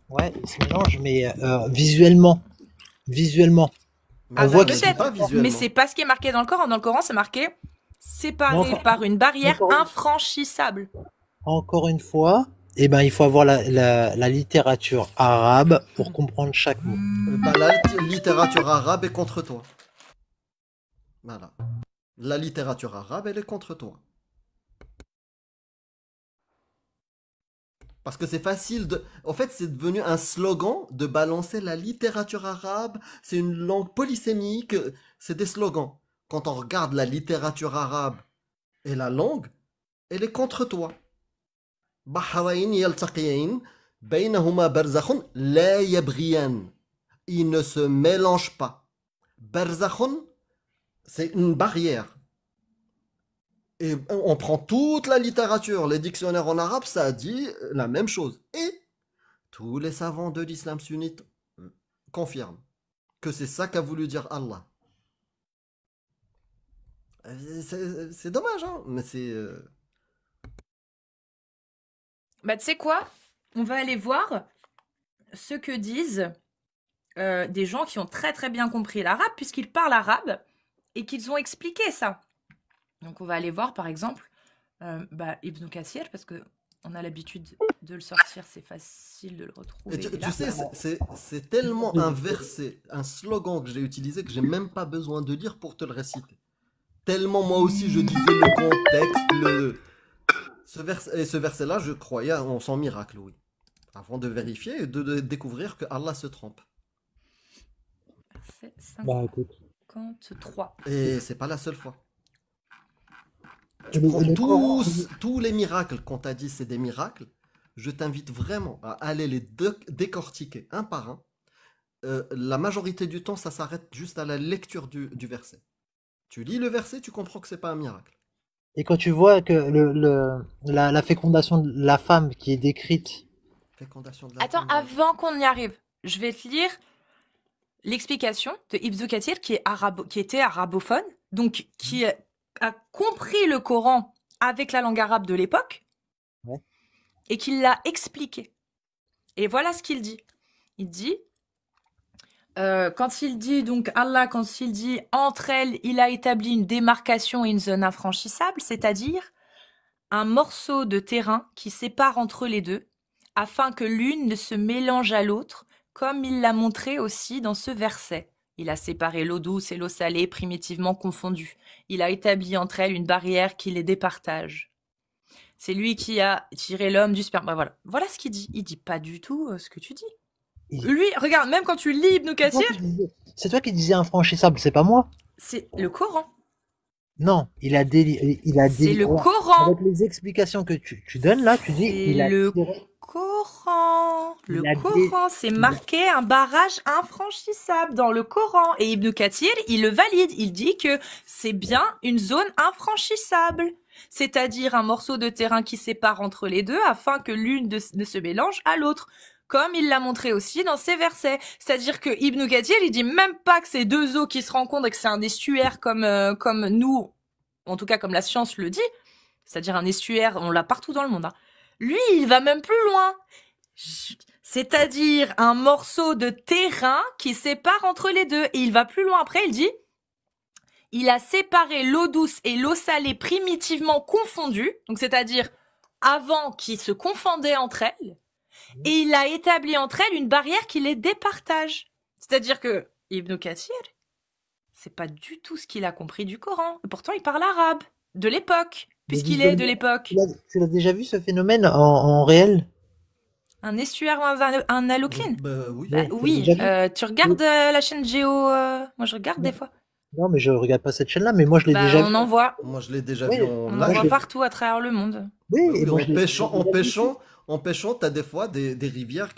Ouais, il se mélange, mais visuellement. Visuellement. On Ah bah voit Ne qu'il dis pas peut-être, mais visuellement. c'est pas ce qui est marqué dans le Coran. Dans le Coran, c'est marqué séparé enfin, par une barrière encore, infranchissable. encore une fois, eh ben, il faut avoir la littérature arabe pour comprendre chaque mot. Bah, la littérature arabe est contre toi. Voilà. La littérature arabe, elle est contre toi. Parce que c'est facile de... En fait, c'est devenu un slogan de balancer la littérature arabe. C'est une langue polysémique. C'est des slogans. Quand on regarde la littérature arabe et la langue, elle est contre toi. بحرين يلتقيان بينهما برزخ لا يبغيان. Ils ne se mélangent pas. Barzakhun, c'est une barrière. Et on prend toute la littérature, les dictionnaires en arabe, ça dit la même chose. Et tous les savants de l'islam sunnite confirment que c'est ça qu'a voulu dire Allah. C'est dommage, hein, mais c'est... Bah, tu sais quoi? On va aller voir ce que disent des gens qui ont très très bien compris l'arabe, puisqu'ils parlent arabe et qu'ils ont expliqué ça. Donc on va aller voir par exemple Ibn Kathir, parce que on a l'habitude de le sortir, c'est facile de le retrouver. Et tu là. sais, c'est tellement un verset, un slogan que j'ai utilisé que j'ai même pas besoin de lire pour te le réciter. Tellement moi aussi je disais le contexte, ce verset-là, je croyais en son miracle, oui. Avant de vérifier et de découvrir que Allah se trompe. C'est Bah écoute. 53. Et c'est pas la seule fois. Et Tu le- prends et le Coran, tous les miracles qu'on t'a dit c'est des miracles, je t'invite vraiment à aller les décortiquer un par un. La majorité du temps, ça s'arrête juste à la lecture du verset. Tu lis le verset, tu comprends que c'est pas un miracle. et quand tu vois que la fécondation de la femme qui est décrite, Fécondation de la Attends, femme. avant qu'on y arrive, je vais te lire l'explication de Ibn Kathir qui était arabophone, donc qui a compris le Coran avec la langue arabe de l'époque, Ouais. et qui l'a expliqué. Et voilà ce qu'il dit. Il dit, quand il dit donc Allah, quand il dit entre elles, il a établi une démarcation et une zone infranchissable, c'est-à-dire un morceau de terrain qui sépare entre les deux, afin que l'une ne se mélange à l'autre, comme il l'a montré aussi dans ce verset. Il a séparé l'eau douce et l'eau salée primitivement confondues. Il a établi entre elles une barrière qui les départage. C'est lui qui a tiré l'homme du sperme. Bah voilà. Voilà ce qu'il dit. Il dit pas du tout ce que tu dis. il- Lui, regarde, même quand tu lis Ibn Kathir, c'est toi qui disais infranchissable, c'est pas moi. c'est le Coran. Non, il a C'est le alors, Coran. avec les explications que tu donnes là, tu dis il C'est a le tiré- Coran. Il Le a Coran, c'est marqué un barrage infranchissable dans le Coran. Et Ibn Kathir, il le valide. Il dit que c'est bien une zone infranchissable. C'est-à-dire un morceau de terrain qui sépare entre les deux afin que l'une ne se mélange à l'autre. Comme il l'a montré aussi dans ses versets. C'est-à-dire que Ibn Kathir, il dit même pas que c'est deux eaux qui se rencontrent et que c'est un estuaire comme nous, en tout cas comme la science le dit. C'est-à-dire un estuaire, on l'a partout dans le monde, hein. Lui, il va même plus loin. C'est-à-dire un morceau de terrain qui sépare entre les deux. Et il va plus loin après, il dit, il a séparé l'eau douce et l'eau salée primitivement confondues, donc c'est-à-dire avant qu'ils se confondaient entre elles, et il a établi entre elles une barrière qui les départage. C'est-à-dire que Ibn Kathir, c'est pas du tout ce qu'il a compris du Coran. Et pourtant, il parle arabe, de l'époque, puisqu'il est de l'époque. Tu l'as déjà vu ce phénomène en réel? Un estuaire ou un halocline? Bah oui. Bah, Ouais, oui, tu l'as déjà tu regardes la chaîne Géo, moi je regarde des fois. Non, mais je regarde pas cette chaîne-là, mais moi je l'ai Bah, déjà on vu. en voit. Moi, je l'ai déjà Oui, vu On en en Ouais, voit je- partout à travers le monde. Oui, Bah et oui, moi en je l'ai pêchant, déjà vu. en pêchant, t'as des fois des rivières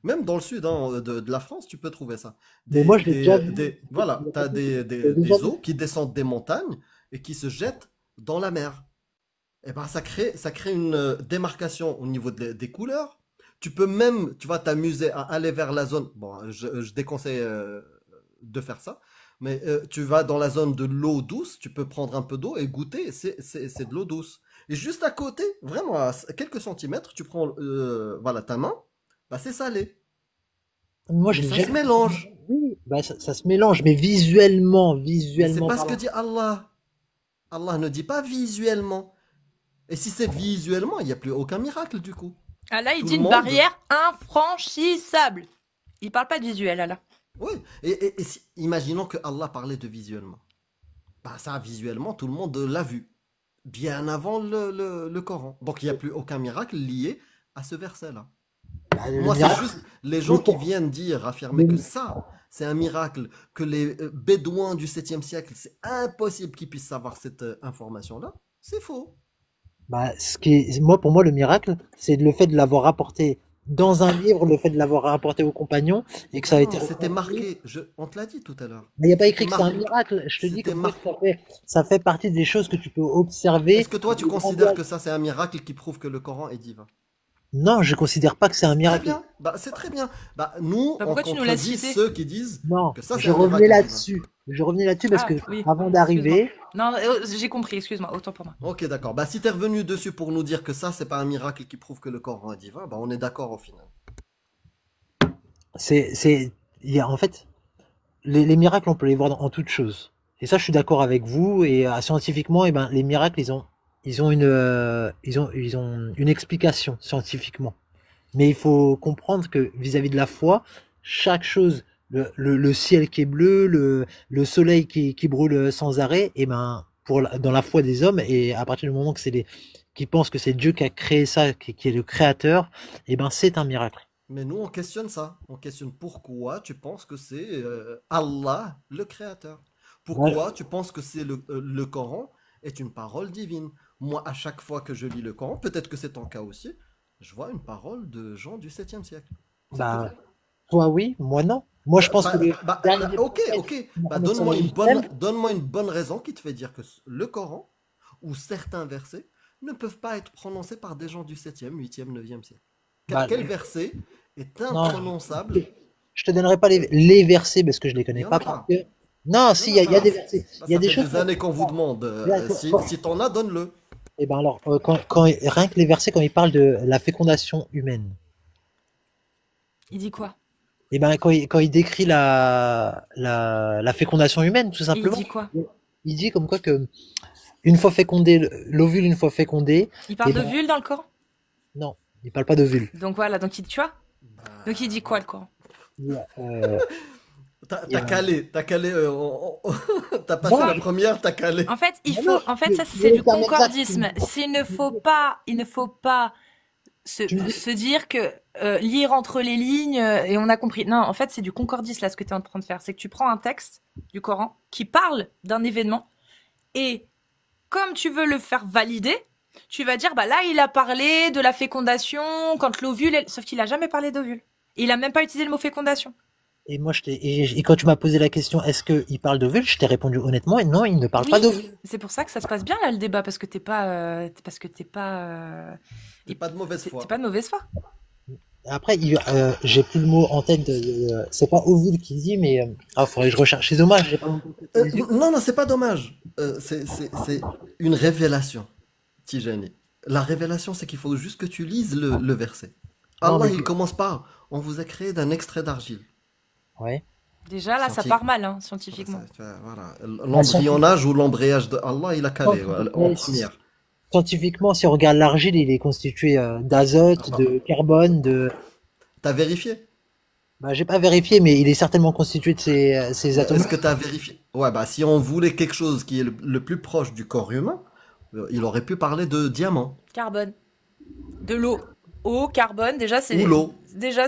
même dans le sud hein, de la France, tu peux trouver ça. Mais moi je l'ai déjà vu. Voilà, t'as J'ai des déjà vu. eaux qui descendent des montagnes et qui se jettent dans la mer. Et ben ça crée une démarcation au niveau des couleurs. Tu peux même, tu vas t'amuser à aller vers la zone. Bon, je déconseille de faire ça. Mais tu vas dans la zone de l'eau douce, tu peux prendre un peu d'eau et goûter, c'est de l'eau douce. Et juste à côté, vraiment à quelques centimètres, tu prends voilà, ta main, bah, c'est salé. Moi Et je l'ai ça déjà se mélange. Oui, bah, ça se mélange, mais visuellement, Mais c'est visuellement pas ce que parlant. dit Allah. Allah ne dit pas visuellement. Et si c'est visuellement, il n'y a plus aucun miracle du coup. Ah là, il Tout dit le une monde. barrière infranchissable. Il parle pas de visuel, là. Oui, imaginons que Allah parlait de visuellement. Bah ça, visuellement, tout le monde l'a vu. Bien avant le Coran. Donc il n'y a plus aucun miracle lié à ce verset-là. Bah, le Moi, c'est miracle, juste les le gens qui Coran. viennent dire, affirmer que Le- ça, c'est un miracle, que les Bédouins du 7e siècle, c'est impossible qu'ils puissent savoir cette information-là. C'est faux. Bah, moi, pour moi, le miracle, c'est le fait de l'avoir rapporté dans un livre, le fait de l'avoir rapporté aux compagnons et que ça a été Non, c'était retranscrit. marqué. On te l'a dit tout à l'heure. Mais il n'y a pas C'était écrit que c'est un marqué. miracle. Je te dis que C'était pour moi, marqué. ça fait partie des choses que tu peux observer Est-ce que et toi, tu de considères grandir. que ça, c'est un miracle qui prouve que le Coran est divin? Non, je considère pas que c'est un Très miracle. bien. Bah, c'est très bien. Bah, nous, Bah, on pourquoi tu nous l'as contredit cité? ceux qui disent Non, que ça, c'est je un revenais miracle divin. là-dessus. Je revenais là-dessus parce que Ah, oui. avant Excuse-moi. d'arriver, Non, j'ai compris, excuse-moi, autant pour moi. Ok, d'accord. Bah, si t'es revenu dessus pour nous dire que ça, c'est pas un miracle qui prouve que le Coran est divin, bah, on est d'accord au final. en fait, les miracles, on peut les voir en toutes choses. Et ça, je suis d'accord avec vous. Et scientifiquement, eh ben, les miracles, ils ont une explication scientifiquement. Mais il faut comprendre que vis-à-vis de la foi, chaque chose, le ciel qui est bleu, le soleil qui brûle sans arrêt, et ben, dans la foi des hommes, et à partir du moment que qui pensent que c'est Dieu qui a créé ça, qui est le créateur, et ben, c'est un miracle. Mais nous, on questionne ça. On questionne pourquoi tu penses que c'est Allah, le créateur. Moi, Pourquoi tu penses que c'est le Coran est une parole divine. Moi, à chaque fois que je lis le Coran, peut-être que c'est ton cas aussi, je vois une parole de gens du 7e siècle. C'est tout. bah, toi, oui, moi, non. Moi, je pense que le dernier Ok, prophète, ok. Bah, Mohammed sallallahu alayhi wa sallam, donne-moi une bonne raison qui te fait dire que le Coran ou certains versets ne peuvent pas être prononcés par des gens du 7e, 8e, 9e siècle. bah, Quel verset est non, imprononçable? je te donnerai pas les versets parce que je les Il n'y connais en a pas par pas. cœur. Non, Il si, n'y en a il y a pas. des versets. Bah, Il y a ça des fait choses des années qu'on vous demande. Si t'en as, donne-le. et ben alors, rien que les versets, quand il parle de la fécondation humaine, Il dit quoi? et ben quand il décrit la fécondation humaine, tout Et il simplement, dit quoi? il dit comme quoi que une fois fécondé, l'ovule une fois fécondé, Il et parle de ben vulve dans le Coran? non, il parle pas d'ovule. Donc voilà, tu vois? Donc il dit quoi Voilà. le Coran? Euh, T'as calé, t'as passé non, la première, t'as calé. non, En fait, ça je veux c'est du le terme exact. concordisme. Il ne faut pas Tu me dis, se dire que lire entre les lignes et on a compris. Non, en fait, c'est du concordisme là ce que tu es en train de faire. C'est que tu prends un texte du Coran qui parle d'un événement et comme tu veux le faire valider, tu vas dire bah là il a parlé de la fécondation quand l'ovule, sauf qu'il a jamais parlé d'ovule. Il a même pas utilisé le mot fécondation. et moi et quand tu m'as posé la question, est-ce que il parle d'ovule, je t'ai répondu honnêtement, et non, il ne parle pas Oui, d'ovule. c'est pour ça que ça se passe bien là le débat parce que t'es pas T'es pas de mauvaise t'es foi. pas de mauvaise foi. Après, j'ai plus le mot en tête. C'est pas ovule qui dit, mais faudrait que je recherche. C'est dommage, j'ai pas mon tête sous les yeux. Non, non, c'est pas dommage. C'est une révélation, Tijani. La révélation, c'est qu'il faut juste que tu lises le verset. Non, Allah, mais il commence par on vous a créé d'un extrait d'argile. ouais. Déjà là ça Scientifique. part mal hein, scientifiquement. Voilà. Bah, L'embryonnage ou l'embrayage de Allah, il a calé voilà, en ouais, première. scientifiquement, si on regarde l'argile, il est constitué Ah d'azote, bah, de carbone, de. t'as vérifié? Bah, j'ai pas vérifié, mais il est certainement constitué de ces atomes. Est-ce que t'as vérifié? Ouais, bah si on voulait quelque chose qui est le plus proche du corps humain, il aurait pu parler de diamant Carbone. De l'eau. Eau, carbone, ou l'eau.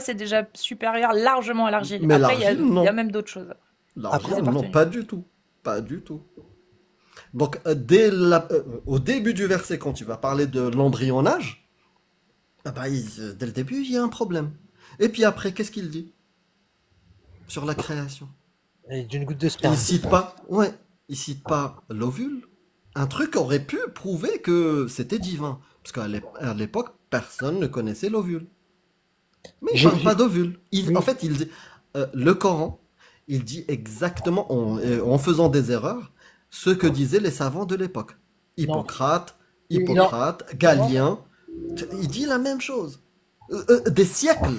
c'est déjà supérieur largement à l'argile. Mais Après, l'argile, il y a non. même d'autres choses. L'argile, C'est non, parti. pas du tout. Pas du tout. Donc, au début du verset, quand tu vas parler de l'embryonnage, ah bah, dès le début, il y a un problème. Et puis après, qu'est-ce qu'il dit sur la création? Et d'une goutte de Il sperme. cite pas, ouais, il cite pas l'ovule. Un truc aurait pu prouver que c'était divin. Parce qu'à l'époque, personne ne connaissait l'ovule. Mais il J'ai, parle pas d'ovule. oui, En fait, il dit, le Coran, il dit exactement, en faisant des erreurs, ce que disaient les savants de l'époque. non, non, Hippocrate, Galien, il dit la même chose. Des siècles.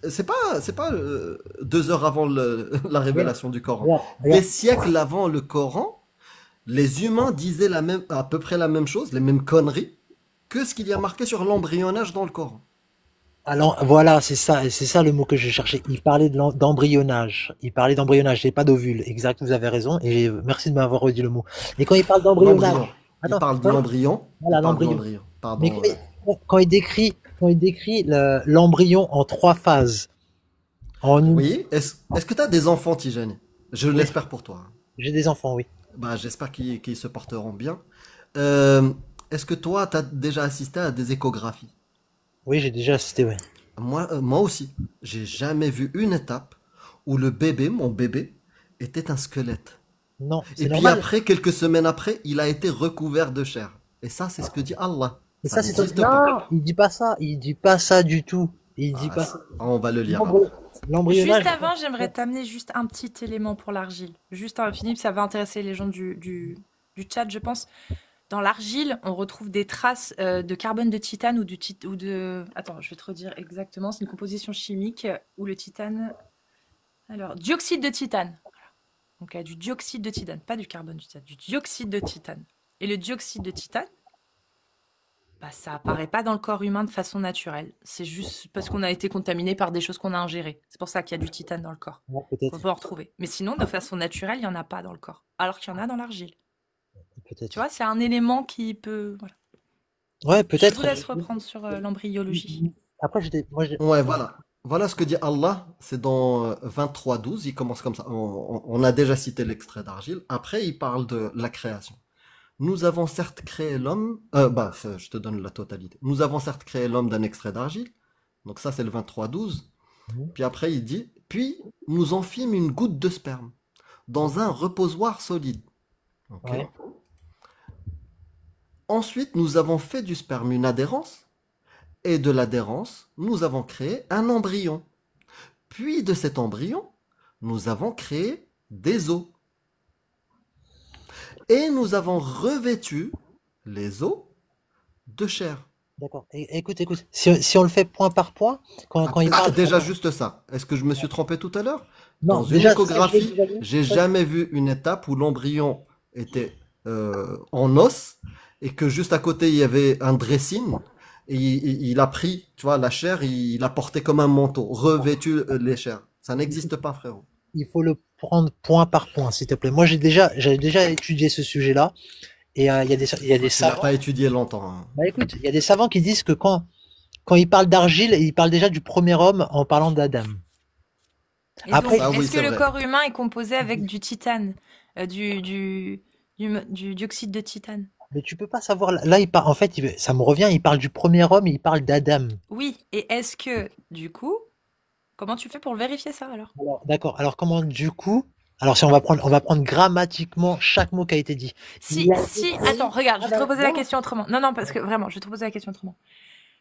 C'est pas 2 heures avant la regarde, révélation du Coran. regarde, Des regarde. siècles avant le Coran, les humains disaient à peu près la même chose, les mêmes conneries, que ce qu'il y a marqué sur l'embryonnage dans le Coran. Alors voilà, c'est ça le mot que je cherchais. Il parlait d'embryonnage. Il parlait d'embryonnage, c'est pas d'ovule. Exact, vous avez raison. Et merci de m'avoir redit le mot. Et quand il parle d'embryonnage, L'embryon. Il attends, parle de l'embryon. Il voilà parle de l'embryon. l'embryon. Mais Pardon. quand il décrit l'embryon en trois phases, en une, Oui, est-ce que tu as des enfants, Tijani? Je oui, l'espère pour toi. j'ai des enfants, oui. Bah, j'espère qu'ils se porteront bien. Euh, est-ce que toi, tu as déjà assisté à des échographies? Oui, j'ai déjà assisté, ouais. Moi aussi. J'ai jamais vu une étape où le bébé, mon bébé, était un squelette. Non, Et c'est puis normal. après, quelques semaines après, il a été recouvert de chair. Et ça, c'est ce que dit Allah. Et Ça ça, c'est n'existe pas. non, il dit pas ça. Il dit pas ça du tout. Il dit Ah, pas ça. on va le lire L'embryo- après. Juste L'embryonnage. avant, j'aimerais t'amener juste un petit élément pour l'argile. Juste un Philippe, ça va intéresser les gens du chat, je pense. Dans l'argile, on retrouve des traces de carbone de titane ou de... Attends, je vais te redire exactement. C'est une composition chimique où le titane... Alors, dioxyde de titane. Voilà. Donc, il y a du dioxyde de titane, pas du carbone du titane, du dioxyde de titane. Et le dioxyde de titane, bah, ça apparaît pas dans le corps humain de façon naturelle. C'est juste parce qu'on a été contaminé par des choses qu'on a ingérées. C'est pour ça qu'il y a du titane dans le corps. Ouais, On peut-être, peut en retrouver. Mais sinon, de façon naturelle, il n'y en a pas dans le corps. Alors qu'il y en a dans l'argile. Tu vois, peut-être. c'est un élément qui peut... Voilà. Ouais, Je vous peut-être. laisse reprendre sur l'embryologie. Après, Ouais, voilà. Voilà ce que dit Allah. C'est dans 23-12. Il commence comme ça. On a déjà cité l'extrait d'argile. Après, il parle de la création. Nous avons certes créé l'homme. Je te donne la totalité. Nous avons certes créé l'homme d'un extrait d'argile. Donc ça, c'est le 23-12. Mhm. Puis après, il dit, puis nous en fîmes une goutte de sperme dans un reposoir solide. Ok. Ouais, Ensuite, nous avons fait du sperme une adhérence, et de l'adhérence, nous avons créé un embryon. Puis de cet embryon, nous avons créé des os. Et nous avons revêtu les os de chair. d'accord. Écoute. Si on le fait point par point, quand il parle. Déjà juste ça. Est-ce que je me suis trompé tout à l'heure? Non, Dans une déjà, ça, je l'ai échographie, déjà lu. j'ai Ça, jamais vu une étape où l'embryon était en os et que juste à côté il y avait un dressing et il a pris, tu vois, la chair, il l'a porté comme un manteau, revêtu les chairs. Ça n'existe pas, frérot. il faut le prendre point par point, s'il te plaît. Moi, j'avais déjà étudié ce sujet-là. Et il y a des Tu l'as savants. pas étudié longtemps, hein. Bah écoute, il y a des savants qui disent que quand il parle d'argile, il parle déjà du premier homme en parlant d'Adam. Et Après, donc, Ah oui, est-ce que c'est le vrai. corps humain est composé avec du titane, du dioxyde de titane? mais tu peux pas savoir. Là, il parle. En fait, ça me revient. Il parle du premier homme. Il parle d'Adam. Oui. Et est-ce que, du coup, comment tu fais pour le vérifier ça alors? Alors, d'accord. Alors, comment du coup? Alors, si on va prendre grammatiquement chaque mot qui a été dit. Il a été créé. Attends, regarde, je vais te reposer la Non. question autrement. Non, parce que vraiment, je vais te reposer la question autrement.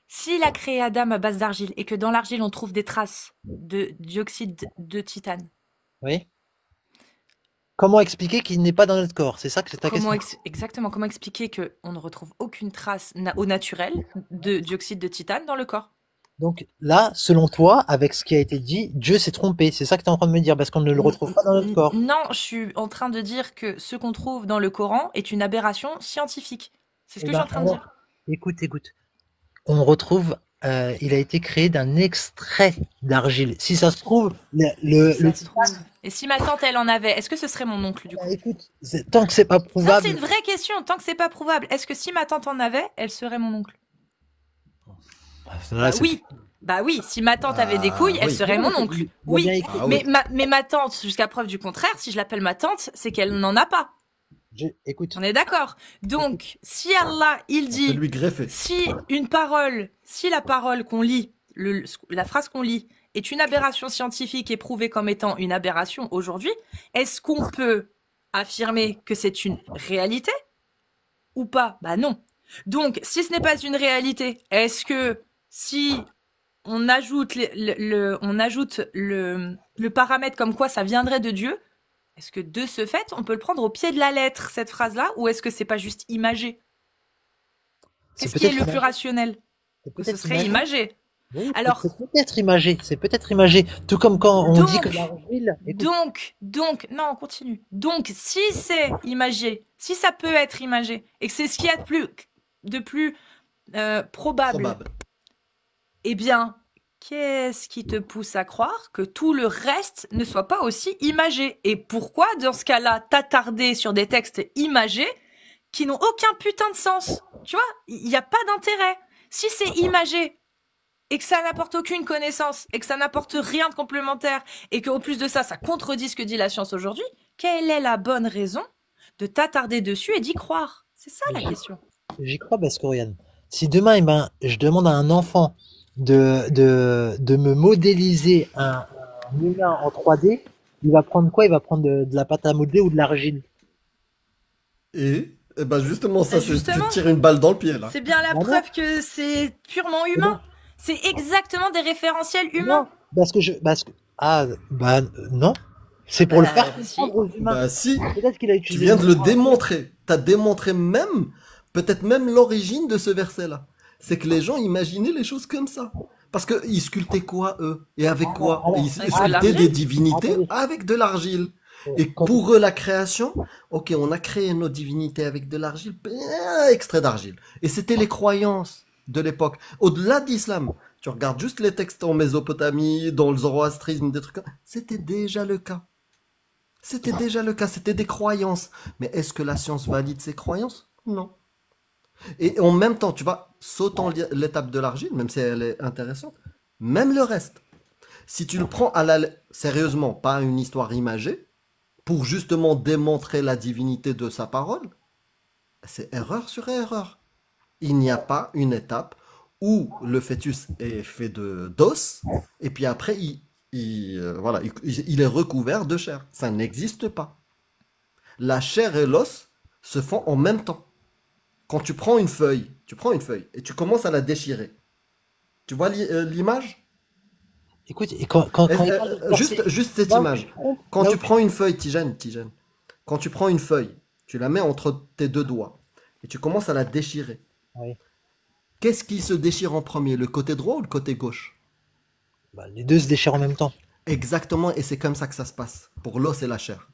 S'il a créé Adam à base d'argile et que dans l'argile on trouve des traces de dioxyde de titane, Oui. Comment expliquer qu'il n'est pas dans notre corps? C'est ça que c'est ta question. exactement, comment expliquer que on ne retrouve aucune trace au naturel de dioxyde de titane dans le corps? Donc là, selon toi, avec ce qui a été dit, Dieu s'est trompé. C'est ça que tu es en train de me dire parce qu'on ne le retrouve pas dans notre corps. Non, je suis en train de dire que ce qu'on trouve dans le Coran est une aberration scientifique. C'est ce Eh que je suis ben, en train de dire. écoute. On retrouve, il a été créé d'un extrait d'argile. Si ça se trouve, Ça se trouve. Et si ma tante elle en avait, est-ce que ce serait mon oncle du coup? écoute, tant que c'est pas Non, prouvable. c'est une vraie question. Tant que c'est pas prouvable, est-ce que si ma tante en avait, elle serait mon oncle? Là, Oui. Bah oui, si ma tante avait des couilles, elle oui. serait mon oncle. Oui, Ah oui. mais ma tante, jusqu'à preuve du contraire, si je l'appelle ma tante, c'est qu'elle n'en a pas. Écoute, On est d'accord. Donc, si Allah, il On peut dit, lui greffer. si la parole qu'on lit, la phrase qu'on lit, est une aberration scientifique et prouvée comme étant une aberration aujourd'hui, est-ce qu'on peut affirmer que c'est une réalité ou pas? Bah non. Donc, si ce n'est pas une réalité, est-ce que si on ajoute le paramètre comme quoi ça viendrait de Dieu, est-ce que de ce fait, on peut le prendre au pied de la lettre, cette phrase-là, ou est-ce que c'est pas juste imagé? Qu'est-ce qui est le plus rationnel? Que ce serait imagé. Oui, Alors, c'est peut-être imagé. C'est peut-être imagé. Tout comme quand on dit que l'argile. donc, non, on continue. Donc, si c'est imagé, si ça peut être imagé, et que c'est ce qu'il y a de plus probable, eh bien, qu'est-ce qui te pousse à croire que tout le reste ne soit pas aussi imagé? Et pourquoi, dans ce cas-là, t'attarder sur des textes imagés qui n'ont aucun putain de sens? Tu vois, il n'y a pas d'intérêt. Si c'est imagé et que ça n'apporte aucune connaissance et que ça n'apporte rien de complémentaire et qu'au plus de ça, ça contredit ce que dit la science aujourd'hui, quelle est la bonne raison de t'attarder dessus et d'y croire? C'est ça la question. J'y crois parce que regarde, si demain, eh ben, je demande à un enfant de me modéliser un humain en 3D, il va prendre quoi? Il va prendre de la pâte à modeler ou de l'argile. Et ben justement, ça, tu Justement. te tires une balle dans le pied là. C'est bien la Ah non. preuve que c'est purement humain. C'est exactement des référentiels Non, humains. non. C'est pour le Bah, faire si. comprendre aux humains. Bah si, Peut-être qu'il a tu utilisé. viens de le démontrer. T'as démontré même, peut-être même l'origine de ce verset-là. C'est que les gens imaginaient les choses comme ça. Parce qu'ils sculptaient quoi, eux? Et avec quoi? Alors, Ils avec de sculptaient l'argile. des divinités Attendez. avec de l'argile. Et Quand- pour eux, la création, ok, on a créé nos divinités avec de l'argile, extrait d'argile. Et c'était les croyances de l'époque. Au-delà de l'islam, tu regardes juste les textes en Mésopotamie, dans le zoroastrisme, des trucs comme ça, c'était déjà le cas. C'était déjà le cas, c'était des croyances. Mais est-ce que la science valide ces croyances? Non. Et en même temps, tu vois, sautant l'étape de l'argile, même si elle est intéressante, même le reste, si tu le prends sérieusement, pas une histoire imagée, pour justement démontrer la divinité de sa parole, c'est erreur sur erreur. Il n'y a pas une étape où le fœtus est fait d'os, et puis après, voilà, il est recouvert de chair. Ça n'existe pas. La chair et l'os se font en même temps. Quand tu prends une feuille et tu commences à la déchirer. Tu vois l'image? Écoute, et quand il parle de Juste cette Non, image. mais- Quand non, tu prends une feuille, Tijane, quand tu prends une feuille, tu la mets entre tes deux doigts et tu commences à la déchirer. Oui. Qu'est-ce qui se déchire en premier, le côté droit ou le côté gauche? Bah, les deux se déchirent en même temps. Exactement, et c'est comme ça que ça se passe pour l'os et la chair.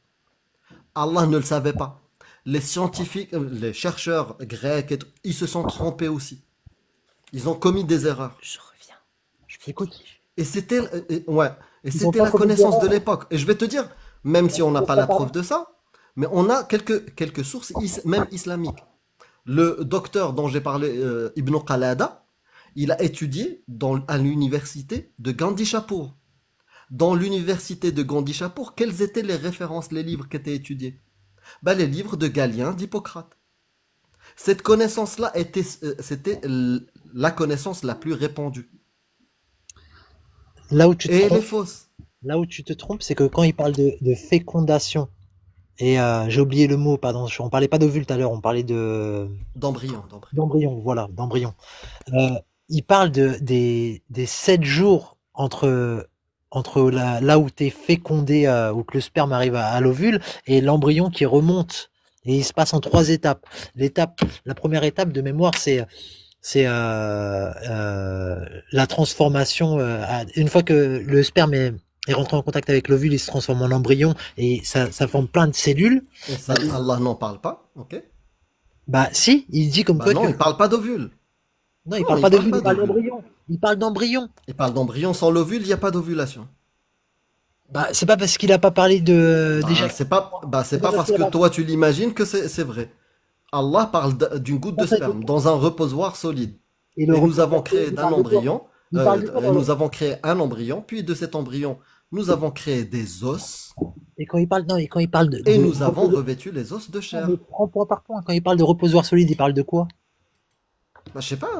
Allah ne le savait pas. Les scientifiques, les chercheurs grecs, et tout, ils se sont trompés aussi. Ils ont commis des erreurs. Je reviens. Écoute, Et c'était, ouais, et Ils ont c'était pas la commis connaissance de d'erreur. l'époque. Et je vais te dire, même si on n'a pas la preuve de ça, mais on a quelques sources, même islamiques. Le docteur dont j'ai parlé, Ibn Qalada, il a étudié à l'université de Gandhi-Chapour. Dans l'université de Gandhi-Chapour, quelles étaient les références, les livres qui étaient étudiés? Ben, les livres de Galien, d'Hippocrate. Cette connaissance-là c'était la connaissance la plus répandue. là où tu te Et elle est trompes, fausse. là où tu te trompes, c'est que quand il parle de fécondation, et j'ai oublié le mot, pardon, on parlait pas d'ovule tout à l'heure, on parlait D'embryon. d'embryon, voilà, d'embryon. Il parle des 7 jours entre là où t'es fécondé, où que le sperme arrive à l'ovule, et l'embryon qui remonte. Et il se passe en 3 étapes. La première étape de mémoire, c'est la transformation. Une fois que le sperme est rentré en contact avec l'ovule, il se transforme en embryon et ça forme plein de cellules. Et ça, Allah n'en parle pas, ok? Bah si, il dit comme Bah quoi non, que il parle pas d'ovule. non, il non, parle il pas parle d'ovule, pas il parle d'ovule. d'embryon. Il parle d'embryon. Il parle d'embryon. Sans l'ovule, il n'y a pas d'ovulation. Bah c'est pas parce qu'il a pas parlé de déjà. C'est pas C'est pas parce parce qu'il que a pas- toi tu l'imagines que c'est vrai. Allah parle d'une goutte de En fait, sperme dans un reposoir solide. Et Et le nous avons reposoir, créé il d'un parle de quoi? embryon, Il parle de quoi dans le- nous avons créé un embryon, puis de cet embryon, nous avons créé des os, Et quand il parle non, et quand il parle et de nous avons reposoir- revêtu les os de chair. mais prends point par point. Quand il parle de reposoir solide, il parle de quoi? Bah, je sais pas,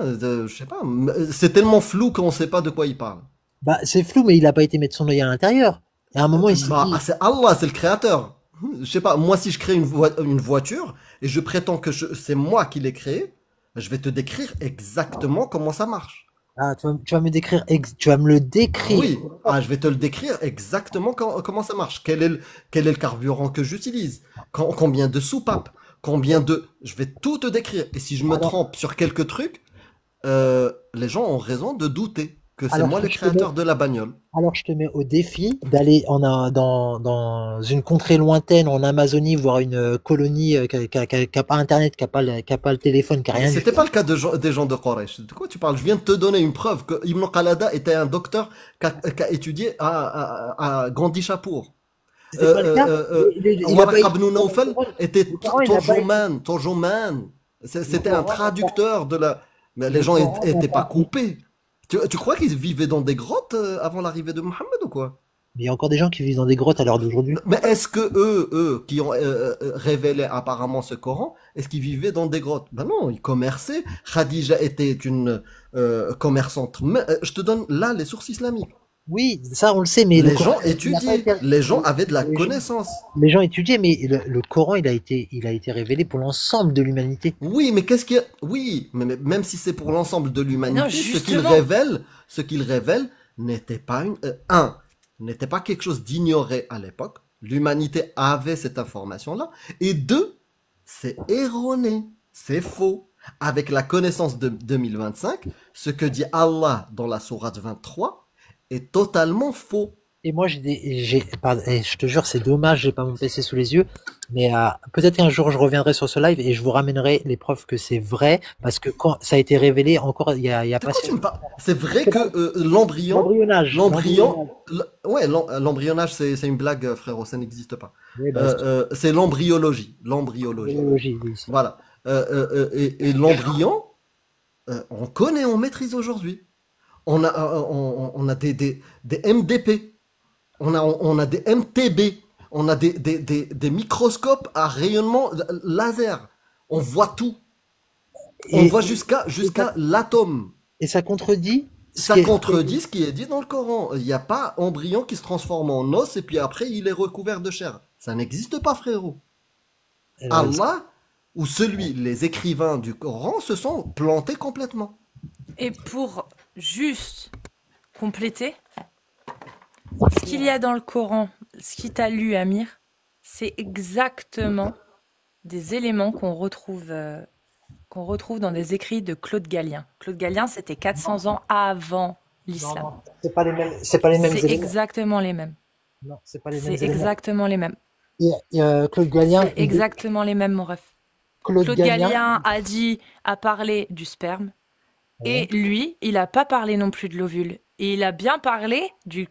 c'est tellement flou qu'on sait pas de quoi il parle. Bah c'est flou, mais il a pas été mettre son œil à l'intérieur. Et à un moment, il s'est Bah, dit, c'est Allah, c'est le créateur. Je sais pas, moi si je crée une voiture et je prétends que c'est moi qui l'ai créée, je vais te décrire exactement comment ça marche. ah, tu vas me décrire, tu vas me le décrire. Oui, je vais te le décrire exactement comment ça marche. Quel est le carburant que j'utilise? Combien de soupapes? Je vais tout te décrire. Et si je me Alors- trompe sur quelques trucs, les gens ont raison de douter que c'est Alors, moi le je te mets, créateur de la bagnole. alors, je te mets au défi d'aller dans une contrée lointaine en Amazonie, voir une colonie qui a pas Internet, qui a pas le téléphone, qui a Mais rien du c'était tout. pas le cas des gens de Quraysh. De quoi tu parles? Je viens de te donner une preuve que Ibn Qalada était un docteur qui a étudié à Gandhi-Chapour. C'était pas le cas. Il a pas Waraq étudié ibn dans le Nawfal Coran. était Le Coran, il n'a pas étudié. Turjuman. Le C'était un Coran n'a pas, traducteur de la... Mais les le gens Coran n'a étaient pas pas. coupés. Tu crois qu'ils vivaient dans des grottes avant l'arrivée de Mohammed ou quoi? Mais il y a encore des gens qui vivent dans des grottes à l'heure d'aujourd'hui. Mais est-ce que eux qui ont révélé apparemment ce Coran, est-ce qu'ils vivaient dans des grottes? Ben non, ils commerçaient. Khadija était une commerçante. Mais, je te donne là les sources islamiques. Oui, ça on le sait, mais le Les Coran, gens il n'a pas étudiaient. été, Les gens avaient de la les gens, connaissance. les gens étudiaient, mais le Coran, il a été révélé pour l'ensemble de l'humanité. Oui, mais qu'est-ce qu'il y a... Oui, mais même si c'est pour l'ensemble de Mais non, l'humanité, justement. ce qu'il révèle n'était pas un, n'était pas quelque chose d'ignoré à l'époque. L'humanité avait cette information-là. Et deux, c'est erroné, c'est faux. Avec la connaissance de 2025, ce que dit Allah dans la sourate 23 est totalement faux. Et moi, je te jure, c'est dommage, j'ai pas mon PC sous les yeux, mais peut-être qu'un jour je reviendrai sur ce live et je vous ramènerai les preuves que c'est vrai, parce que quand ça a été révélé encore il y a De pas quoi si tu me parles? longtemps. C'est vrai C'est que pas l'embryon, l'embryonnage. ouais, l'embryonnage, c'est une blague, frérot, ça n'existe pas. Oui, bah, c'est C'est l'embryologie. biologie, oui, ici. Voilà. Et l'embryon, on connaît, on maîtrise aujourd'hui. On a des MDP, on a des MTB, on a des microscopes à rayonnement laser. On voit tout. On voit Et, et ça, jusqu'à l'atome. et ça contredit Ça contredit ce qui est dit dans le Coran. Il n'y a pas embryon qui se transforme en os et puis après il est recouvert de chair. Ça n'existe pas, frérot. euh, Allah ou les écrivains du Coran se sont plantés complètement. Et pour juste compléter, ce qu'il y a dans le Coran, ce qui t'a lu, Amir, c'est exactement des éléments qu'on retrouve dans des écrits de Claude Galien. Claude Galien, c'était 400 ans avant non, l'islam. non, c'est pas les mêmes C'est éléments. exactement les mêmes. Non, c'est pas les mêmes C'est éléments. exactement les mêmes. Claude Galien, C'est exactement les mêmes, mon ref. Claude Claude Galien, Galien a parlé du sperme. Et ouais. lui, il n'a pas parlé non plus de l'ovule. Et il a bien parlé de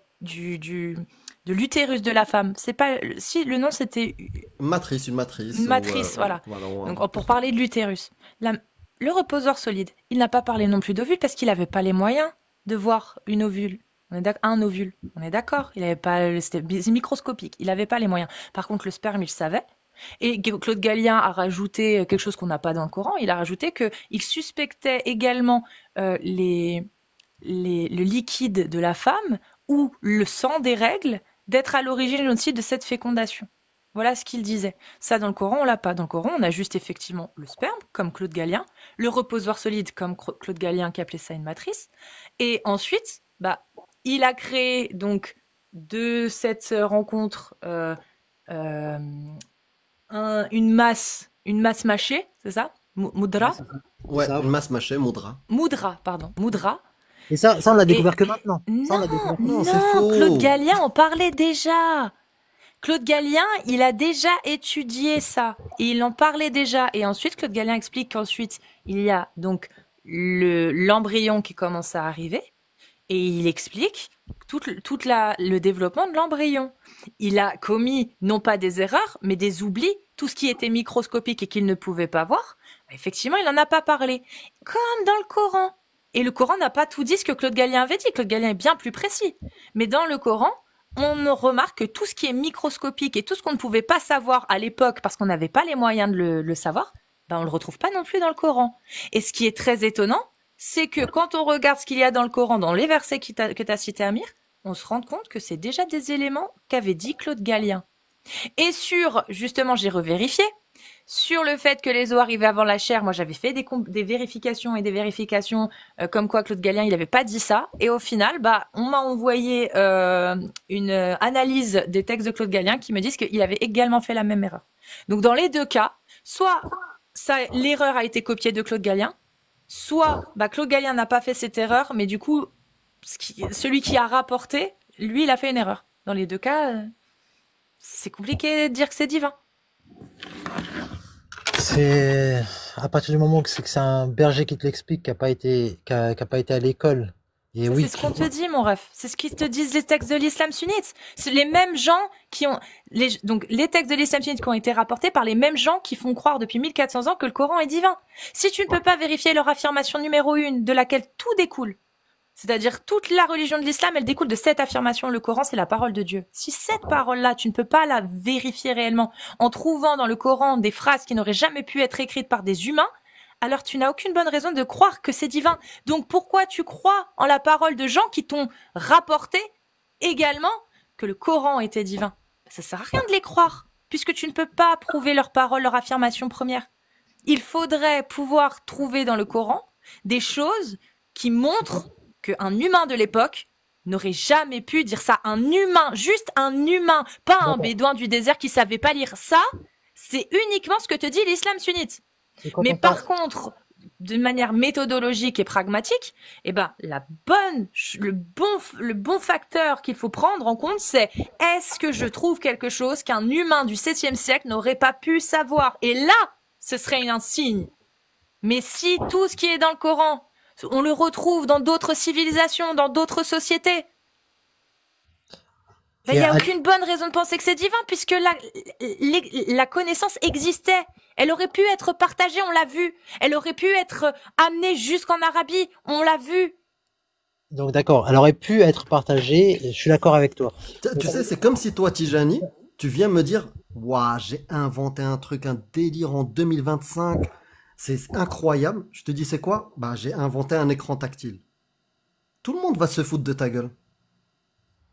l'utérus de la femme. C'est pas, si le nom c'était Une matrice. une matrice, voilà. Donc pour parler de l'utérus. Le reposeur solide, il n'a pas parlé non plus d'ovule parce qu'il n'avait pas les moyens de voir une ovule. Un ovule. On est d'accord. Il avait pas, c'était microscopique. Il n'avait pas les moyens. Par contre, le sperme, il savait. Et Claude Galien a rajouté quelque chose qu'on n'a pas dans le Coran. Il a rajouté qu'il suspectait également le liquide de la femme ou le sang des règles d'être à l'origine aussi de cette fécondation. Voilà ce qu'il disait. Ça, dans le Coran, on l'a pas. Dans le Coran, on a juste effectivement le sperme, comme Claude Galien, le reposoir solide, comme Claude Galien qui appelait ça une matrice. Et ensuite, il a créé donc de cette rencontre une masse mâchée, c'est ça? Moudra? Ouais, Ça, une masse mâchée, Moudra. Moudra. et ça, on l'a Et découvert que maintenant. Ça, on l'a non, découvert que Non, non, c'est faux. Claude Galien en parlait déjà. Claude Galien, il a déjà étudié ça et il en parlait déjà. Et ensuite, Claude Galien explique qu'ensuite, il y a donc l'embryon qui commence à arriver et il explique le développement de l'embryon. Il a commis non pas des erreurs, mais des oublis, tout ce qui était microscopique et qu'il ne pouvait pas voir. Effectivement, il n'en a pas parlé, comme dans le Coran. Et le Coran n'a pas tout dit ce que Claude Galien avait dit. Claude Galien est bien plus précis. Mais dans le Coran, on remarque que tout ce qui est microscopique et tout ce qu'on ne pouvait pas savoir à l'époque parce qu'on n'avait pas les moyens de le savoir, on le retrouve pas non plus dans le Coran. Et ce qui est très étonnant, c'est que quand on regarde ce qu'il y a dans le Coran, dans les versets que tu as cités, Amir, on se rend compte que c'est déjà des éléments qu'avait dit Claude Galien. Et justement, j'ai revérifié, sur le fait que les os arrivaient avant la chair, moi j'avais fait des vérifications comme quoi Claude Galien il avait pas dit ça, et au final on m'a envoyé une analyse des textes de Claude Galien qui me disent qu'il avait également fait la même erreur. Donc dans les deux cas, soit l'erreur a été copiée de Claude Galien, soit Claude Galien n'a pas fait cette erreur, mais du coup celui qui a rapporté, lui, il a fait une erreur. Dans les deux cas, c'est compliqué de dire que c'est divin. C'est à partir du moment que c'est un berger qui te l'explique, qui a pas été à l'école. Et Ça, oui, c'est ce qu'on te dit, mon ref. C'est ce qu'ils te disent les textes de l'islam sunnite. C'est les mêmes gens qui ont, donc, les textes de l'islam sunnite qui ont été rapportés par les mêmes gens qui font croire depuis 1400 ans que le Coran est divin. Si tu ne peux pas vérifier leur affirmation numéro 1, de laquelle tout découle, c'est-à-dire toute la religion de l'islam, elle découle de cette affirmation. Le Coran, c'est la parole de Dieu. Si cette parole-là, tu ne peux pas la vérifier réellement en trouvant dans le Coran des phrases qui n'auraient jamais pu être écrites par des humains, alors tu n'as aucune bonne raison de croire que c'est divin. Donc pourquoi tu crois en la parole de gens qui t'ont rapporté également que le Coran était divin? Ça sert à rien de les croire, puisque tu ne peux pas prouver leur parole, leur affirmation première. Il faudrait pouvoir trouver dans le Coran des choses qui montrent qu'un humain de l'époque n'aurait jamais pu dire ça. Un humain, juste un humain, pas un bédouin du désert qui savait pas lire ça. C'est uniquement ce que te dit l'islam sunnite. Mais par contre, de manière méthodologique et pragmatique, eh ben, le bon facteur qu'il faut prendre en compte, c'est est-ce que je trouve quelque chose qu'un humain du 7e siècle n'aurait pas pu savoir? Et là, ce serait un signe. Mais si tout ce qui est dans le Coran, on le retrouve dans d'autres civilisations, dans d'autres sociétés, il n'y a aucune bonne raison de penser que c'est divin, puisque la connaissance existait. Elle aurait pu être partagée, on l'a vu. Elle aurait pu être amenée jusqu'en Arabie, on l'a vu. Donc d'accord, elle aurait pu être partagée, je suis d'accord avec toi. Tu sais, c'est comme si toi, Tijani, tu viens me dire, waouh, j'ai inventé un truc, un délire en 2025, c'est incroyable. Je te dis, c'est quoi? Bah, j'ai inventé un écran tactile. Tout le monde va se foutre de ta gueule.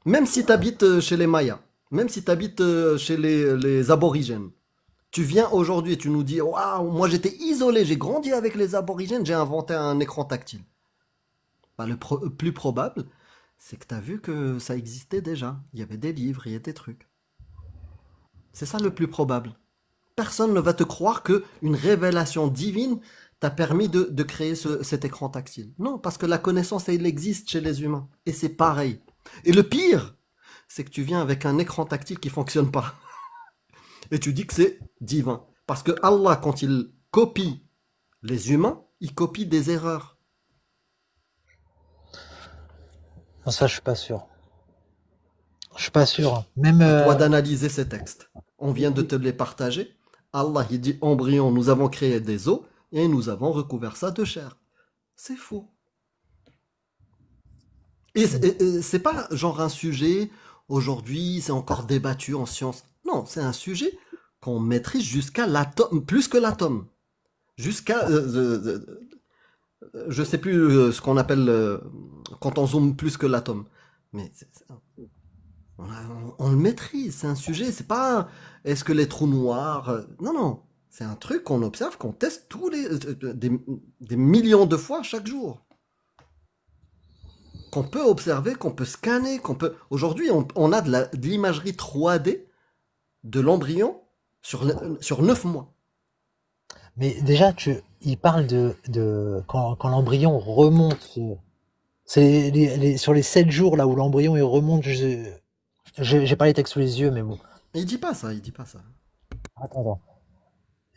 Même si tu habites chez les Mayas, même si tu habites chez les aborigènes. Tu viens aujourd'hui et tu nous dis, waouh, moi j'étais isolé, j'ai grandi avec les aborigènes, j'ai inventé un écran tactile. Bah, le plus probable, c'est que tu as vu que ça existait déjà. Il y avait des livres, il y a des trucs. C'est ça le plus probable. Personne ne va te croire que une révélation divine t'a permis de créer cet écran tactile. Non, parce que la connaissance, elle existe chez les humains. Et c'est pareil. Et le pire, c'est que tu viens avec un écran tactile qui fonctionne pas. Et tu dis que c'est divin. Parce que Allah, quand il copie les humains, il copie des erreurs. Non, ça, je suis pas sûr. Je suis pas sûr. Même toi d'analyser ces textes. On vient de te les partager. Allah, il dit embryon, nous avons créé des os et nous avons recouvert ça de chair. C'est faux. Et c'est pas genre un sujet, aujourd'hui, c'est encore débattu en science. Non, c'est un sujet qu'on maîtrise jusqu'à l'atome, plus que l'atome. Jusqu'à, je sais plus ce qu'on appelle quand on zoome plus que l'atome. Mais on le maîtrise, c'est un sujet, c'est pas est-ce que les trous noirs. Non, non, c'est un truc qu'on observe, qu'on teste des millions de fois chaque jour. Qu'on peut observer, qu'on peut scanner, qu'on peut. Aujourd'hui, on a de l'imagerie 3D de l'embryon sur 9 mois. Mais déjà, il parle quand l'embryon remonte. C'est sur les 7 jours là où l'embryon il remonte. J'ai pas les textes sous les yeux, mais bon. Il dit pas ça, il dit pas ça. Attends.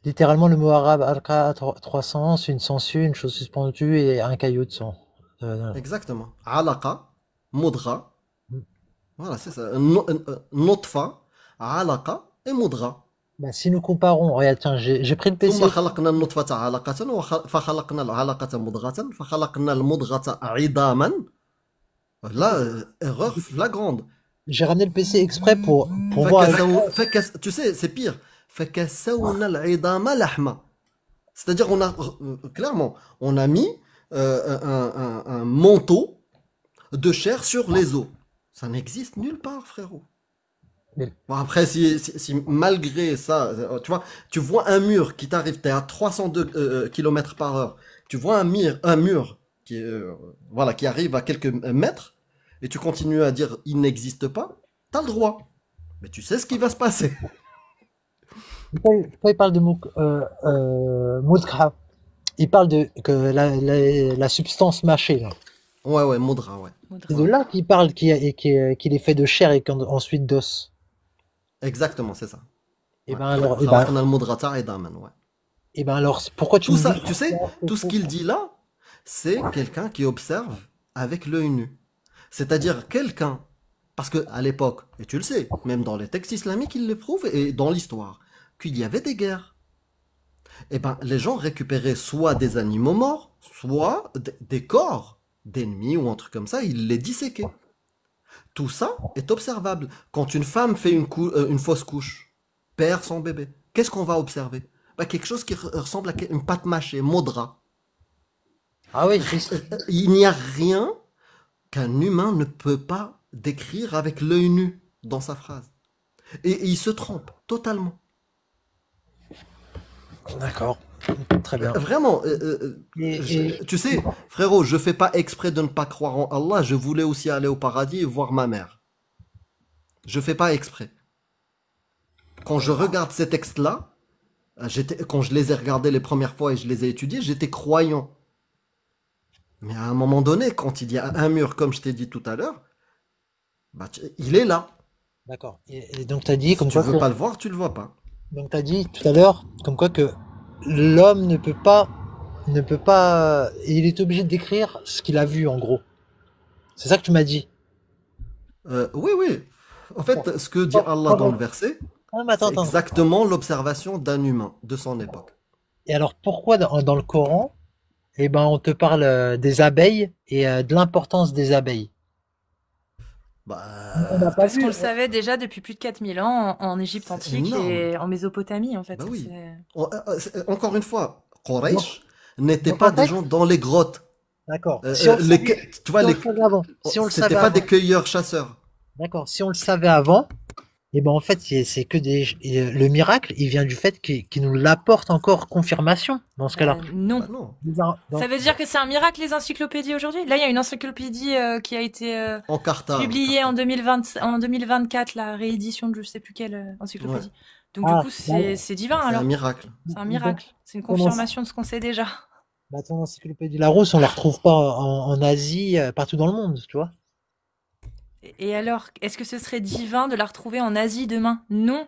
Littéralement, le mot arabe alqa 300, c'est une sangsue, une chose suspendue et un caillou de sang. Exactement. Alaqa, mudra. Voilà, c'est ça. Notfa, alaqa et mudra. Bah, si nous comparons, regarde, tiens, j'ai pris le PC. ثم خلقنا النطفة علقة فخلقنا العلقة مضغة فخلقنا المضغة عظاما. Là, erreur flagrante. J'ai ramené le PC exprès pour voir. Tu sais, c'est pire. فكسونا العظام لحما. C'est-à-dire, clairement, on a mis un manteau de chair sur les os. Ça n'existe nulle part, frérot. Bon, après, si malgré ça, tu vois un mur qui t'arrive, t'es à 302 km par heure, tu vois un mur qui, voilà, qui arrive à quelques mètres, et tu continues à dire il n'existe pas, t'as le droit. Mais tu sais ce qui va se passer. Pourquoi il parle de Mudghah? Il parle que la substance mâchée, là. Ouais, ouais, Moudra, ouais. C'est de Maudra. là qu'il parle qu'il est fait de chair et ensuite d'os. Exactement, c'est ça. Et Ouais. ben alors, خلقنا المضغة عظاما, ouais. pourquoi tu Tout me dis ça, que tu sais, c'est tout ce faux? qu'il dit là, c'est quelqu'un qui observe avec l'œil nu. C'est-à-dire quelqu'un, parce que à l'époque, et tu le sais, même dans les textes islamiques, ils le prouvent, et dans l'histoire, qu'il y avait des guerres. Et ben, les gens récupéraient soit des animaux morts, soit des corps d'ennemis ou un truc comme ça, ils les disséquaient. Tout ça est observable. Quand une femme fait une fausse couche, perd son bébé, qu'est-ce qu'on va observer? Ben, quelque chose qui ressemble à une pâte mâchée, maudra. Ah oui, je sais. Il n'y a rien qu'un humain ne peut pas décrire avec l'œil nu dans sa phrase. Et il se trompe totalement. D'accord, très bien. Vraiment, Et tu sais, frérot, je fais pas exprès de ne pas croire en Allah. Je voulais aussi aller au paradis et voir ma mère. Je fais pas exprès. Quand je regarde ces textes-là, quand je les ai regardés les premières fois et je les ai étudiés, j'étais croyant. Mais à un moment donné, quand il y a un mur, comme je t'ai dit tout à l'heure, bah, il est là. d'accord. Et donc t'as dit Si comme tu quoi veux que pas le voir, tu le vois pas. donc t'as dit tout à l'heure comme quoi que l'homme ne peut pas, il est obligé de décrire ce qu'il a vu en gros. C'est ça que tu m'as dit. Oui, oui. En Bon, fait, ce que dit Allah dans le pardon. verset, Ah, mais attends, c'est attends. exactement l'observation d'un humain de son époque. Et alors pourquoi dans le Coran, eh ben on te parle des abeilles et de l'importance des abeilles? On n'a Bah, pas Parce qu'on vu. le savait déjà depuis plus de 4000 ans en Égypte c'est antique énorme. et en Mésopotamie, en fait. Bah Ça, oui. c'est... Encore une fois, Donc, Quraysh n'étaient donc pas en des fait, gens dans les grottes. d'accord. Si on le savait, Tu vois, si on le savait avant, si on le c'était savait pas des avant, cueilleurs-chasseurs. d'accord. Si on le savait avant, et ben en fait c'est que le miracle, il vient du fait qu'il nous l'apporte encore confirmation dans ce cas-là. Non. Bah non. Ça veut dire que c'est un miracle les encyclopédies aujourd'hui? Là, il y a une encyclopédie qui a été En Carthage. publiée en 2020, en 2024, la réédition de je sais plus quelle Ouais. encyclopédie. Donc du Ah, coup, bah, c'est divin C'est un alors. miracle. C'est un donc, miracle. C'est une ton, confirmation de ce qu'on sait déjà. bah, ton encyclopédie Larousse, on la retrouve pas en Asie, partout dans le monde, tu vois. Et alors, est-ce que ce serait divin de la retrouver en Asie demain? Non.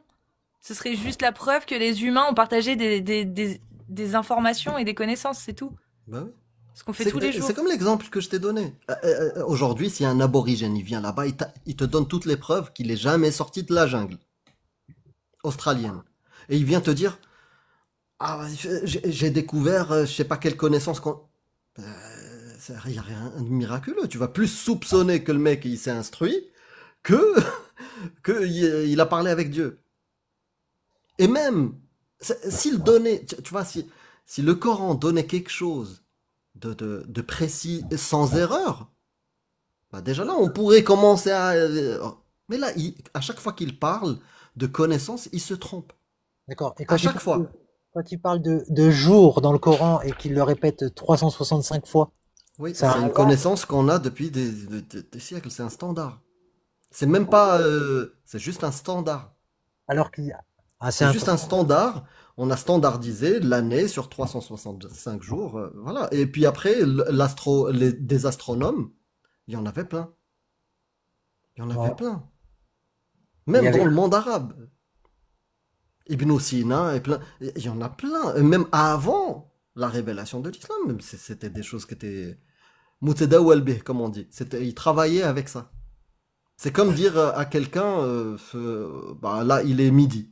Ce serait juste la preuve que les humains ont partagé des informations et des connaissances, c'est tout. Bah oui. Ce qu'on fait tous les C'est jours. comme l'exemple que je t'ai donné. Aujourd'hui, si un aborigène il vient là-bas, il te donne toutes les preuves qu'il est jamais sorti de la jungle australienne. Et il vient te dire, ah, j'ai découvert, je sais pas quelle connaissance qu'on... Il n'y a rien de miraculeux. Tu vas plus soupçonner que le mec il s'est instruit que, il a parlé avec Dieu. Et même, s'il donnait, tu vois, si le Coran donnait quelque chose de précis sans erreur, bah déjà là, on pourrait commencer à... Mais là, à chaque fois qu'il parle de connaissances, il se trompe. D'accord. Et À chaque fois. quand il parle de jour dans le Coran et qu'il le répète 365 fois, Oui, c'est un c'est une hasard. connaissance qu'on a depuis des siècles. C'est un standard. C'est même pas... c'est juste un standard. Alors qu'il y a, ah, c'est C'est juste un incroyable. standard. On a standardisé l'année sur 365 jours. Voilà. Et puis après, des astronomes, il y en avait plein. Il y en avait Ouais. plein. Il y Même dans avait, le monde arabe. Ibn Sina, et plein. Il y en a plein. Et même avant la révélation de l'islam, même c'était des choses qui étaient... Muteda walbih, comme on dit. Ils travaillaient avec ça. C'est comme dire à quelqu'un, bah, là, il est midi.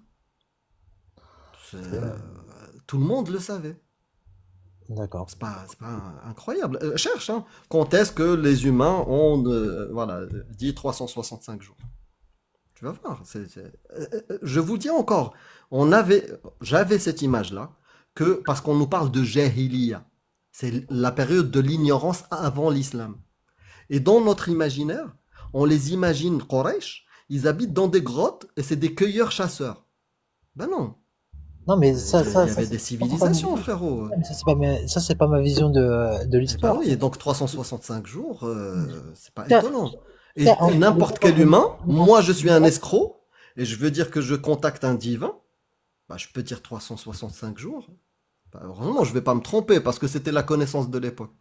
euh, Tout le monde le savait. d'accord. C'est pas incroyable. Cherche, hein. Quand est-ce que les humains ont voilà, dit 365 jours? Tu vas voir. Je vous dis encore, j'avais cette image-là, parce qu'on nous parle de Jahiliya. C'est la période de l'ignorance avant l'islam. Et dans notre imaginaire, on les imagine Quraysh, ils habitent dans des grottes et c'est des cueilleurs-chasseurs. Ben non. Non, mais Il y avait des civilisations, frérot. ça, c'est pas ma vision de Eh ben l'histoire. oui, et donc 365 jours, c'est pas Certes, étonnant. Et certes, n'importe quel humain, moi je suis un escroc, et je veux dire que je contacte un divin, bah, je peux dire 365 jours. Bah, heureusement, je vais pas me tromper, parce que c'était la connaissance de l'époque.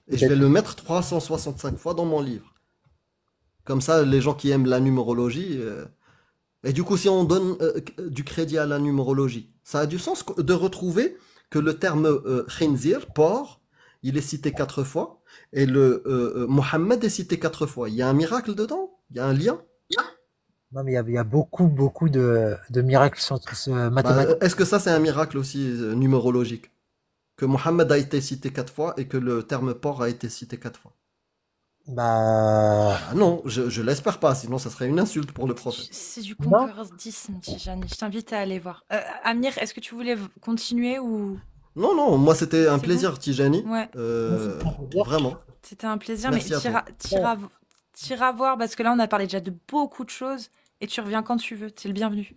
Et je vais Peut-être. le mettre 365 fois dans mon livre. Comme ça, les gens qui aiment la numérologie. Et du coup, si on donne du crédit à la numérologie, ça a du sens de retrouver que le terme khinzir, porc, il est cité 4 fois, et le Mohammed est cité 4 fois. Il y a un miracle dedans? Il y a un lien? Non, mais il y a beaucoup, beaucoup de miracles Bah, mathématiques. est-ce que ça, c'est un miracle aussi numérologique? Que Mohammed a été cité 4 fois et que le terme porc a été cité 4 fois? Bah, Bah non, je l'espère pas, sinon ça serait une insulte pour le prophète. C'est du non. concordisme, Tijani. Je t'invite à aller voir. Amir, est-ce que tu voulais continuer ou Non, non, moi c'était un c'est bon? plaisir, Tijani. Ouais, Moi, c'est pas pour dire. Vraiment. c'était un plaisir, mais Merci à toi. t'iras voir parce que là, on a parlé déjà de beaucoup de choses et tu reviens quand tu veux. T'es le bienvenu.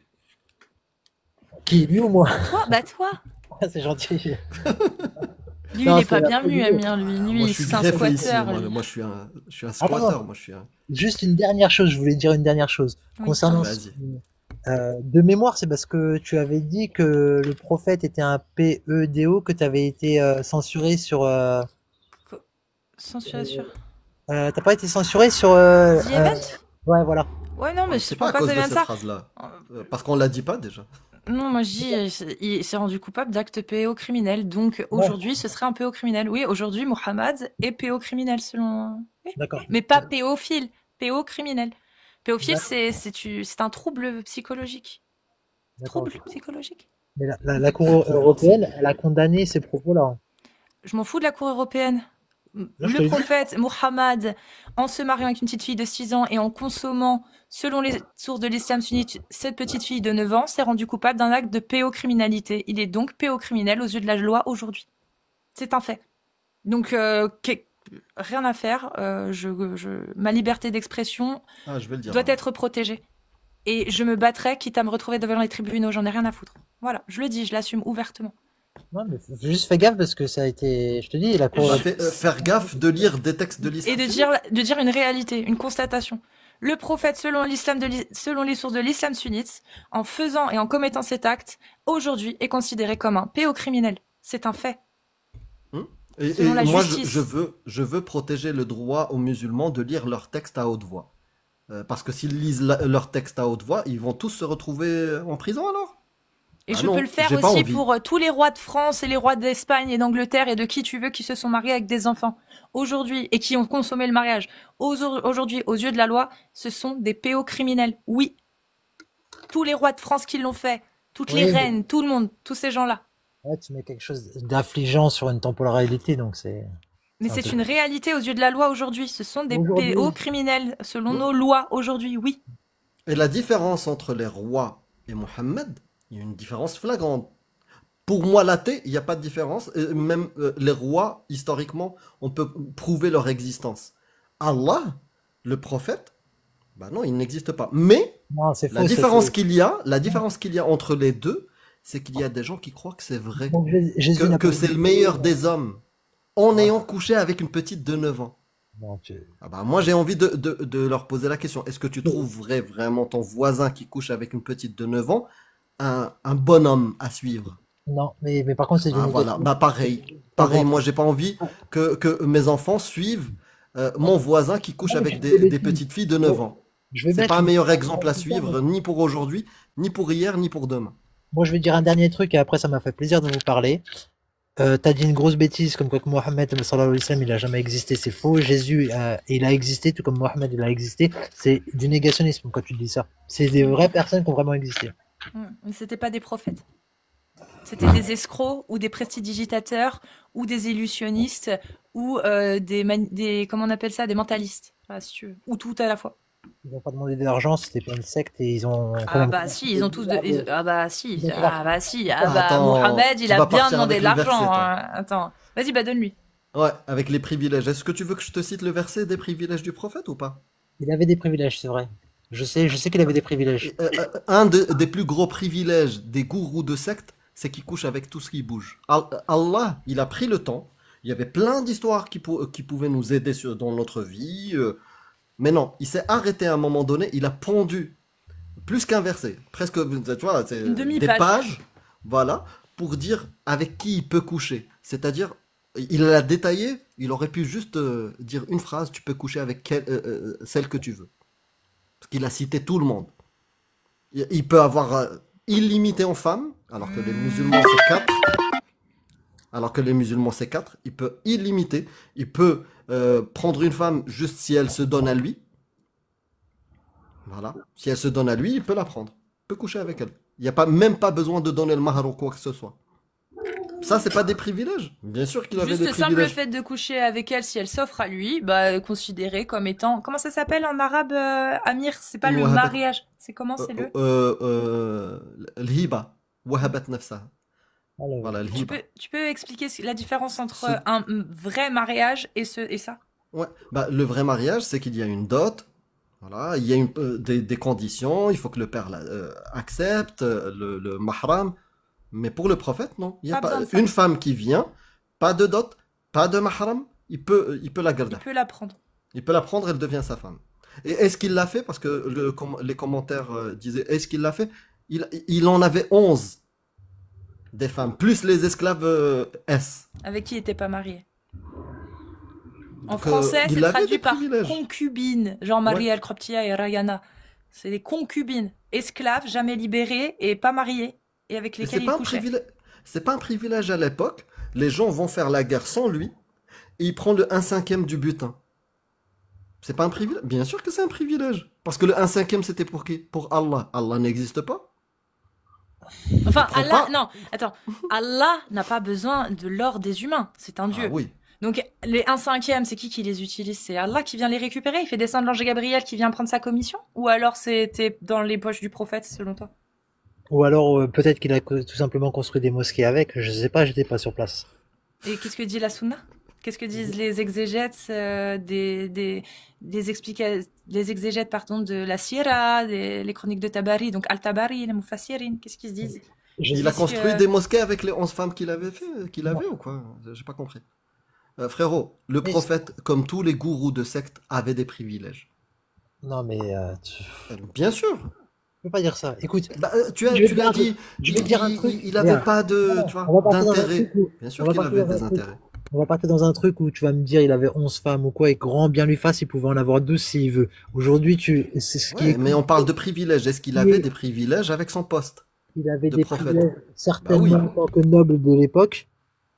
Qui, lui ou moi? Toi, bah toi. C'est gentil. Lui, il Non, est c'est pas la bienvenu, vidéo. Amir. Lui, Ah, moi je lui, suis c'est un greffé ici. squatteur. Moi, Lui. moi je suis un Ah non, squatter. Moi je suis un. juste une dernière chose, je voulais dire une dernière chose. Oui. Concernant Vas-y. de mémoire, c'est parce que tu avais dit que le prophète était un PEDO, que tu avais été censuré sur. Censuré sur T'as pas été censuré sur. The Event. Ouais, voilà. Ouais, non, mais je C'est pense pas à pas que cause ça de vient de cette ça. phrase-là. Parce qu'on l'a dit pas déjà. Non, moi je dis, il s'est rendu coupable d'actes PO criminels. Donc Ouais, aujourd'hui, ce serait un PO criminel. Oui, aujourd'hui, Mohamed est PO criminel selon. Oui. d'accord. Mais pas pédophile, PO criminel. Pédophile, D'accord, c'est un trouble psychologique. d'accord, Trouble ok. psychologique. Mais la Cour européenne, elle a condamné ces propos-là. Je m'en fous de la Cour européenne. Là, je te Le l'ai dit. prophète Mohammed, en se mariant avec une petite fille de 6 ans et en consommant, selon les sources de l'islam sunnite, cette petite fille de 9 ans, s'est rendu coupable d'un acte de pédocriminalité. Il est donc pédocriminel aux yeux de la loi aujourd'hui. C'est un fait. Donc, rien à faire. Ma liberté d'expression Ah, je vais le dire doit alors. être protégée. Et je me battrai, quitte à me retrouver devant les tribunaux. J'en ai rien à foutre. Voilà, je le dis, je l'assume ouvertement. Non, mais juste fais gaffe parce que ça a été. Je te dis, la Cour. Bah, faire gaffe de lire des textes de Et l'islam. de dire une réalité, une constatation. Le prophète, selon selon les sources de l'islam sunnite, en faisant et en commettant cet acte, aujourd'hui est considéré comme un pédocriminel. C'est un fait. Hmm. Et Selon la moi, justice. je veux protéger le droit aux musulmans de lire leurs textes à haute voix. Parce que s'ils lisent leurs textes à haute voix, ils vont tous se retrouver en prison alors? Et Ah je non, peux le faire j'ai pas aussi envie. pour tous les rois de France et les rois d'Espagne et d'Angleterre et de qui tu veux qui se sont mariés avec des enfants aujourd'hui et qui ont consommé le mariage. Aujourd'hui, aux yeux de la loi, ce sont des pédocriminels. Oui, tous les rois de France qui l'ont fait, toutes les Oui, mais reines, tout le monde, tous ces gens-là. ouais, tu mets quelque chose d'affligeant sur une temporalité, donc Mais c'est un c'est peu. une réalité aux yeux de la loi aujourd'hui. Ce sont des Aujourd'hui, pédocriminels selon Hmm. nos lois aujourd'hui, oui. Et la différence entre les rois et Mohammed, il y a une différence flagrante. Pour moi, l'athée, il n'y a pas de différence. Et même les rois, historiquement, on peut prouver leur existence. Allah, le prophète, bah non, il n'existe pas. Mais non, c'est la faux. différence qu'il y a, la différence qu'il y a entre les deux, c'est qu'il y a des gens qui croient que c'est vrai, Donc Jésus n'a que pas c'est le existé. meilleur des hommes, en Ah, ayant couché avec une petite de 9 ans. non, Ah bah moi j'ai envie de leur poser la question. Est-ce que tu trouverais vraiment ton voisin qui couche avec une petite de 9 ans un bon homme à suivre? non, mais par contre, c'est Ah une voilà, bah pareil. Par Pareil, contre, moi j'ai pas envie que mes enfants suivent mon voisin qui couche non, mais avec je fais des des bêtises. petites filles de 9 ans. Je vais C'est mettre pas un une... meilleur exemple à suivre, ni pour aujourd'hui, ni pour hier, ni pour demain. Moi, je vais dire un dernier truc et après, ça m'a fait plaisir de vous parler. T'as dit une grosse bêtise comme quoi que Mohammed sallallahu alayhi wa sallam, il a jamais existé, c'est faux. Jésus, il a existé, tout comme Mohammed, il a existé. C'est du négationnisme quand tu dis ça. C'est des vraies personnes qui ont vraiment existé. Mais c'était pas des prophètes. C'était des escrocs ou des prestidigitateurs ou des illusionnistes ou des comment on appelle ça, des mentalistes, voilà, si tu veux. Ou tout à la fois. Ils n'ont pas demandé de l'argent, c'était pas une secte et ils ont quand Ah même. bah si, ils ont tous ah bah si, Donc, ah bah si, ah bah Attends, Mohamed, il tu a vas bien partir demandé avec de le verset, l'argent. toi. Hein. Attends, vas-y, bah donne-lui. Ouais, avec les privilèges. Est-ce que tu veux que je te cite le verset des privilèges du prophète ou pas? Il avait des privilèges, c'est vrai. Je sais qu'il avait des privilèges. Un des plus gros privilèges des gourous de secte, c'est qu'ils couchent avec tout ce qui bouge. Allah, il a pris le temps. Il y avait plein d'histoires qui pouvaient nous aider dans notre vie. Mais non, il s'est arrêté à un moment donné. Il a pondu plus qu'un verset. Presque, tu vois, c'est Une des demi-page. pages. Voilà. Pour dire avec qui il peut coucher. C'est-à-dire Il l'a détaillé, il aurait pu juste dire une phrase, tu peux coucher avec celle que tu veux. Parce qu'il a cité tout le monde. Il peut avoir illimité en femmes, alors que les musulmans c'est 4. Alors que les musulmans c'est 4. Il peut illimiter. Il peut prendre une femme juste si elle se donne à lui. Voilà. Si elle se donne à lui, il peut la prendre. Il peut coucher avec elle. Il n'y a pas, même pas besoin de donner le mahar ou quoi que ce soit. Ça, c'est pas des privilèges. Bien sûr qu'il avait Juste des le simple privilèges. fait de coucher avec elle, si elle s'offre à lui, bah, considéré comme étant, comment ça s'appelle en arabe, Amir? C'est pas le Wahabat. mariage. C'est comment, c'est le? الهبة وهبت نفسها. Alors, Voilà, الهبة. Tu peux expliquer la différence entre Ce- un vrai mariage et ça? Ouais. Bah, le vrai mariage, c'est qu'il y a une dot. Voilà, il y a des conditions. Il faut que le père accepte, le mahram. Mais pour le prophète, non. Il y a Pas pas besoin de ça. une femme qui vient, pas de dot, pas de mahram. Il peut la garder. Il peut la prendre. Il peut la prendre, elle devient sa femme. Et est-ce qu'il l'a fait? Parce que les commentaires disaient, est-ce qu'il l'a fait? Il en avait 11 des femmes, plus les esclaves S. Avec qui il était pas marié. En Donc, français, il c'est avait traduit des par privilèges. concubine. Genre Marie El Kroptia et Rayana. C'est des concubines. Esclaves, jamais libérées et pas mariées. Et avec Mais lesquelles il couchait. c'est pas un privilège à l'époque. Les gens vont faire la guerre sans lui et il prend le 1/5 du butin. C'est pas un privilège? Bien sûr que c'est un privilège. Parce que le 1/5 c'était pour qui? Pour Allah. Allah n'existe pas. Enfin, prend Allah, pas. non, attends. Allah n'a pas besoin de l'or des humains. C'est un dieu. Ah oui. Donc, les 1/5, c'est qui les utilise? C'est Allah qui vient les récupérer? Il fait descendre l'ange Gabriel qui vient prendre sa commission? Ou alors c'était dans les poches du prophète, selon toi? ou alors peut-être qu'il a tout simplement construit des mosquées avec. Je sais pas, j'étais pas sur place. Et qu'est-ce que dit la Sunna? Qu'est-ce que disent les exégètes les exégètes pardon de la Sira, les chroniques de Tabari, donc Al-Tabari, les Mufassirin, qu'est-ce qu'ils se disent? Il a Dis construit que- des mosquées avec les 11 femmes qu'il avait ou quoi? J'ai pas compris. Frérot, le Mais- prophète, comme tous les gourous de secte, avait des privilèges. Non mais tu Bien sûr. peux pas dire ça. Écoute, Bah, tu Je vais l'as dire un dit. truc. Je vais dire un truc. Il avait Regarde. pas de, Non, tu vois, on va partir dans un d'intérêt. truc où- Bien sûr on va qu'il partir avait dans un des truc. intérêts. On va partir dans un truc où tu vas me dire il avait 11 femmes ou quoi et grand bien lui fasse, il pouvait en avoir 12 s'il veut. Aujourd'hui, c'est ce qui Ouais, est mais on parle de privilèges. Est-ce qu'il avait des privilèges avec son poste? il avait de des prophète. privilèges certainement Bah oui. en tant que noble de l'époque.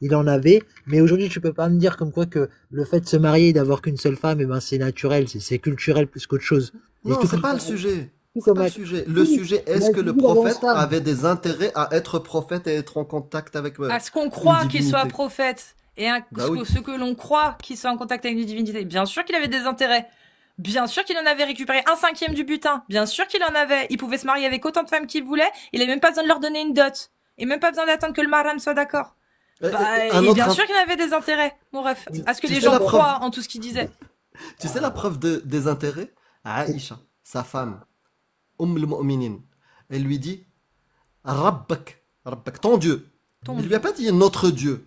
Il en avait, mais aujourd'hui tu peux pas me dire comme quoi que le fait de se marier et d'avoir qu'une seule femme, eh ben c'est naturel, c'est culturel plus qu'autre chose. Et Non, tout c'est comme pas le ça- sujet. tout C'est comme pas le avec- sujet. Le Oui, sujet, est-ce mais que le dis la prophète bonne femme. avait des intérêts à être prophète et être en contact avec À ce qu'on croit une qu'il soit divinité. prophète et Bah oui. ce que l'on croit qu'il soit en contact avec une divinité, bien sûr qu'il avait des intérêts. Bien sûr qu'il en avait récupéré 1/5 du butin. Bien sûr qu'il en avait. Il pouvait se marier avec autant de femmes qu'il voulait. Il avait même pas besoin de leur donner une dot. Et même pas besoin d'attendre que le maram soit d'accord. Bah, un et autre bien int- sûr qu'il avait des intérêts. Mon ref. À ce que Tu les sais gens la preuve- croient en tout ce qu'il disait. Tu sais la preuve des intérêts? Aïcha, sa femme, al-Mu'minin, elle lui dit Rabbak, Rabbak, ton Dieu. Ton Elle lui a pas dit notre Dieu.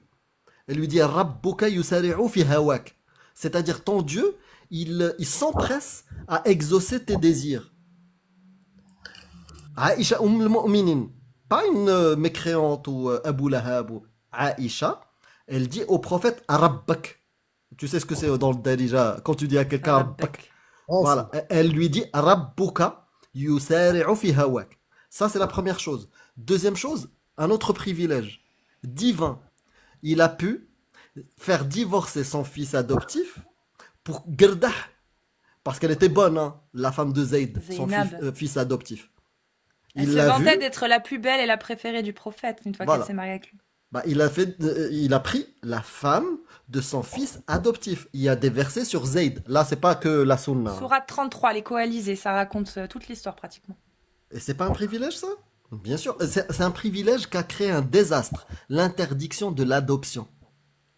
Elle lui dit Rabbuka yusari'u fi hawak. C'est-à-dire ton Dieu, il s'empresse à exaucer tes désirs. Aïcha al-Mu'minin, pas une mécréante ou Abu Lahab ou Aïcha, elle dit au prophète Rabbak. Tu sais ce que c'est dans le Darija quand tu dis à quelqu'un Rabbak. Oh, Voilà, elle lui dit Rabbuka yusari'u fi hawak. Ça, c'est la première chose. Deuxième chose, un autre privilège divin. Il a pu faire divorcer son fils adoptif pour Gerdah. Parce qu'elle était bonne, hein, la femme de Zayd, son Zaynab. fils adoptif. Elle Il se l'a vantait vu, d'être la plus belle et la préférée du prophète une fois Voilà. qu'elle s'est mariée avec lui. bah, il a pris la femme de son fils adoptif. Il y a des versets sur Zayd. Là, c'est pas que la sunna. Sourate 33, les coalisés, ça raconte toute l'histoire pratiquement. Et c'est pas un privilège, ça? Bien sûr, c'est un privilège qu'a créé un désastre, l'interdiction de l'adoption.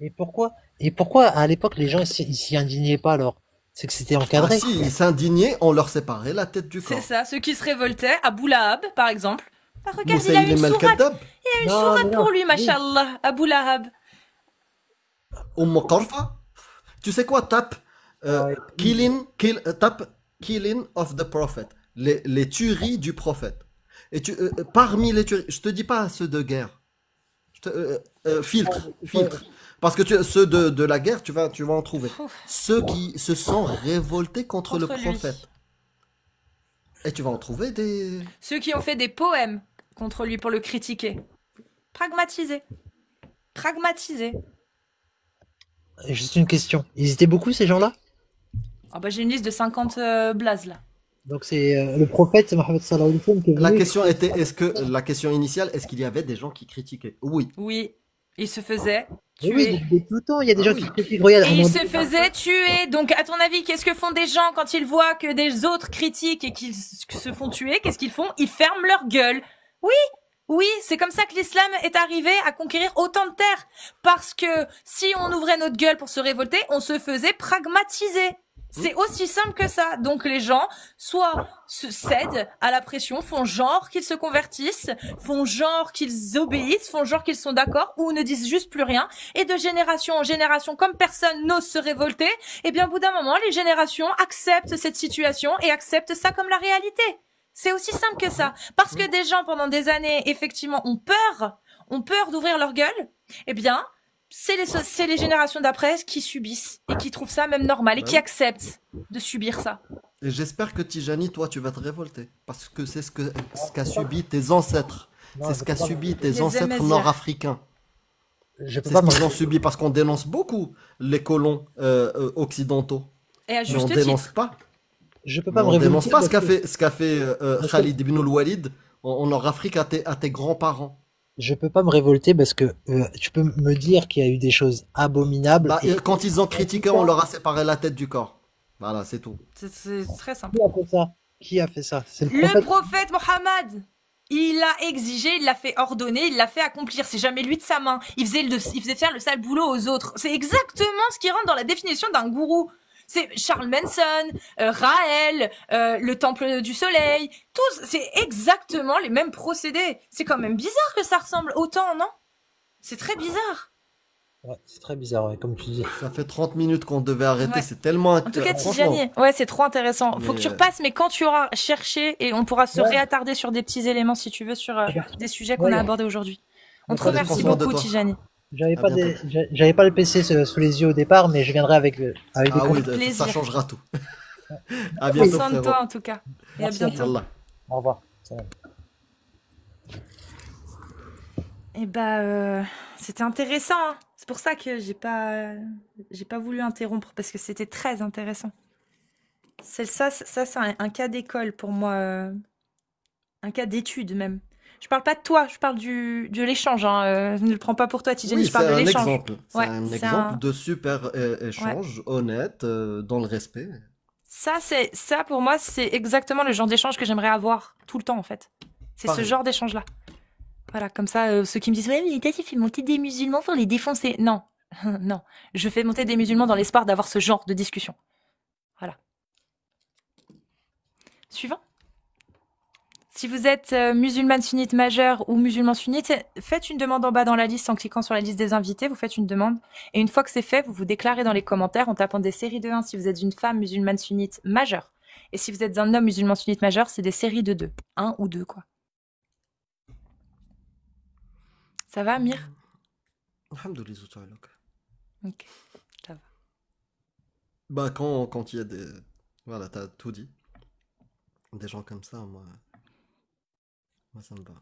Et pourquoi à l'époque les gens ils s'y indignaient pas alors? C'est que c'était Ah encadré. si, ils s'indignaient, on leur séparait la tête du corps. C'est ça, ceux qui se révoltaient, Abu Lahab, par exemple. Ah, regarde, il a Moussaïlim une sourate, el-Kadab, il a une Non, sourate mais non, pour lui, oui. machallah, Abu Lahab. Qarfa. Tu sais quoi, tape Ouais. tape killing of the prophet, les tueries du prophète. Et parmi les tueries, je te dis pas ceux de guerre, je Filtre. Parce que ceux de la guerre, tu vas en trouver. Ouf, Ceux qui se sont révoltés contre le contre lui. prophète. Et tu vas en trouver des... Ceux qui ont fait des poèmes contre lui pour le critiquer. Pragmatisé. Pragmatisé. Juste une question. Ils étaient beaucoup ces gens-là? Ah bah j'ai une liste de 50 blazes là. Donc c'est le prophète Mohammed sallallahu alayhi wa sallam qui est La venu. question était, la question initiale, est-ce qu'il y avait des gens qui critiquaient? Oui. Oui, il se faisait Mais oui, tuer. depuis tout le temps, il y a des Ah gens oui. qui critiquent. Regarde, Et il se faisait tuer. Donc, à ton avis, qu'est-ce que font des gens quand ils voient que des autres critiquent et qu'ils se font tuer? Qu'est-ce qu'ils font? Ils ferment leur gueule. Oui, oui, c'est comme ça que l'islam est arrivé à conquérir autant de terres. Parce que si on ouvrait notre gueule pour se révolter, on se faisait pragmatiser. C'est aussi simple que ça. Donc les gens, soit se cèdent à la pression, font genre qu'ils se convertissent, font genre qu'ils obéissent, font genre qu'ils sont d'accord, ou ne disent juste plus rien. Et de génération en génération, comme personne n'ose se révolter, eh bien, au bout d'un moment, les générations acceptent cette situation et acceptent ça comme la réalité. C'est aussi simple que ça. Parce que des gens, pendant des années, effectivement, ont peur d'ouvrir leur gueule, eh bien, c'est les générations d'après qui subissent et qui trouvent ça même normal et Bah qui oui. acceptent de subir ça. Et j'espère que Tijani, toi, tu vas te révolter. Parce que c'est ce qu'a subi tes ancêtres. Non, C'est je ce peux qu'a pas. subi tes Les ancêtres Amazirs. nord-africains. Je peux C'est pas ce me qu'ils ont subi parce qu'on dénonce beaucoup les colons occidentaux. Et à Mais on juste dénonce titre. pas. je peux Mais pas me on dénonce révolter pas parce que ce qu'a fait parce que Khalid ibn al-Walid en Nord-Afrique à tes grands-parents. je peux pas me révolter parce que tu peux me dire qu'il y a eu des choses abominables Bah, et quand ils ont critiqué, on leur a séparé la tête du corps. Voilà, c'est tout. C'est très simple. qui a fait ça? Qui a fait ça? C'est le Le prophète. prophète Mohammed, il l'a exigé, il l'a fait ordonner, il l'a fait accomplir. C'est jamais lui de sa main. Il faisait faire le sale boulot aux autres. C'est exactement ce qui rentre dans la définition d'un gourou. C'est Charles Manson, Raël, le Temple du Soleil, tous, c'est exactement les mêmes procédés. C'est quand même bizarre que ça ressemble autant, non? C'est très bizarre. Ouais, c'est très bizarre, ouais, comme tu dis. Ça fait 30 minutes qu'on devait arrêter. Ouais. C'est tellement... En tout cas, franchement, Tijani, ouais, c'est trop intéressant. Faut que tu mais, repasses, mais quand tu auras cherché, et on pourra se Ouais. réattarder sur des petits éléments, si tu veux, sur des sujets qu'on Ouais. a abordés aujourd'hui. On te Prends remercie soin de beaucoup, toi. Tijani. J'avais À pas bientôt. j'avais pas le PC sous les yeux au départ, mais je viendrai avec des Ah oui, comptes. ça plaisir. changera tout. À Prends bientôt, soin de frérot. toi, en tout cas. Et à Merci à bientôt. Inch'Allah. Au revoir. Salam. Eh ben, c'était intéressant, hein. C'est pour ça que j'ai pas voulu interrompre, parce que c'était très intéressant. C'est un cas d'école pour moi, un cas d'étude même. Je parle pas de toi, je parle de l'échange, hein. Ne le prends pas pour toi, Tijani, Oui, je parle c'est de un l'échange. exemple. C'est Ouais, un c'est exemple un... de super Ouais. échange honnête, dans le respect. Ça pour moi, c'est exactement le genre d'échange que j'aimerais avoir tout le temps en fait. C'est ce Pareil. genre d'échange-là. Voilà, comme ça, ceux qui me disent ouais, mais t'as fait monter des musulmans pour les défoncer. Non, non, je fais monter des musulmans dans l'espoir d'avoir ce genre de discussion. Voilà. Suivant. Si vous êtes musulmane sunnite majeure ou musulman sunnite, faites une demande en bas dans la liste en cliquant sur la liste des invités, vous faites une demande. Et une fois que c'est fait, vous vous déclarez dans les commentaires en tapant des séries de 1 si vous êtes une femme musulmane sunnite majeure. Et si vous êtes un homme musulman sunnite majeur, c'est des séries de 2. 1 ou 2, quoi. Ça va, Amir? Alhamdoulilah, ta'alak. Ok, ça va. Bah, quand il y a des... Voilà, t'as tout dit. Des gens comme ça, moi ça me va.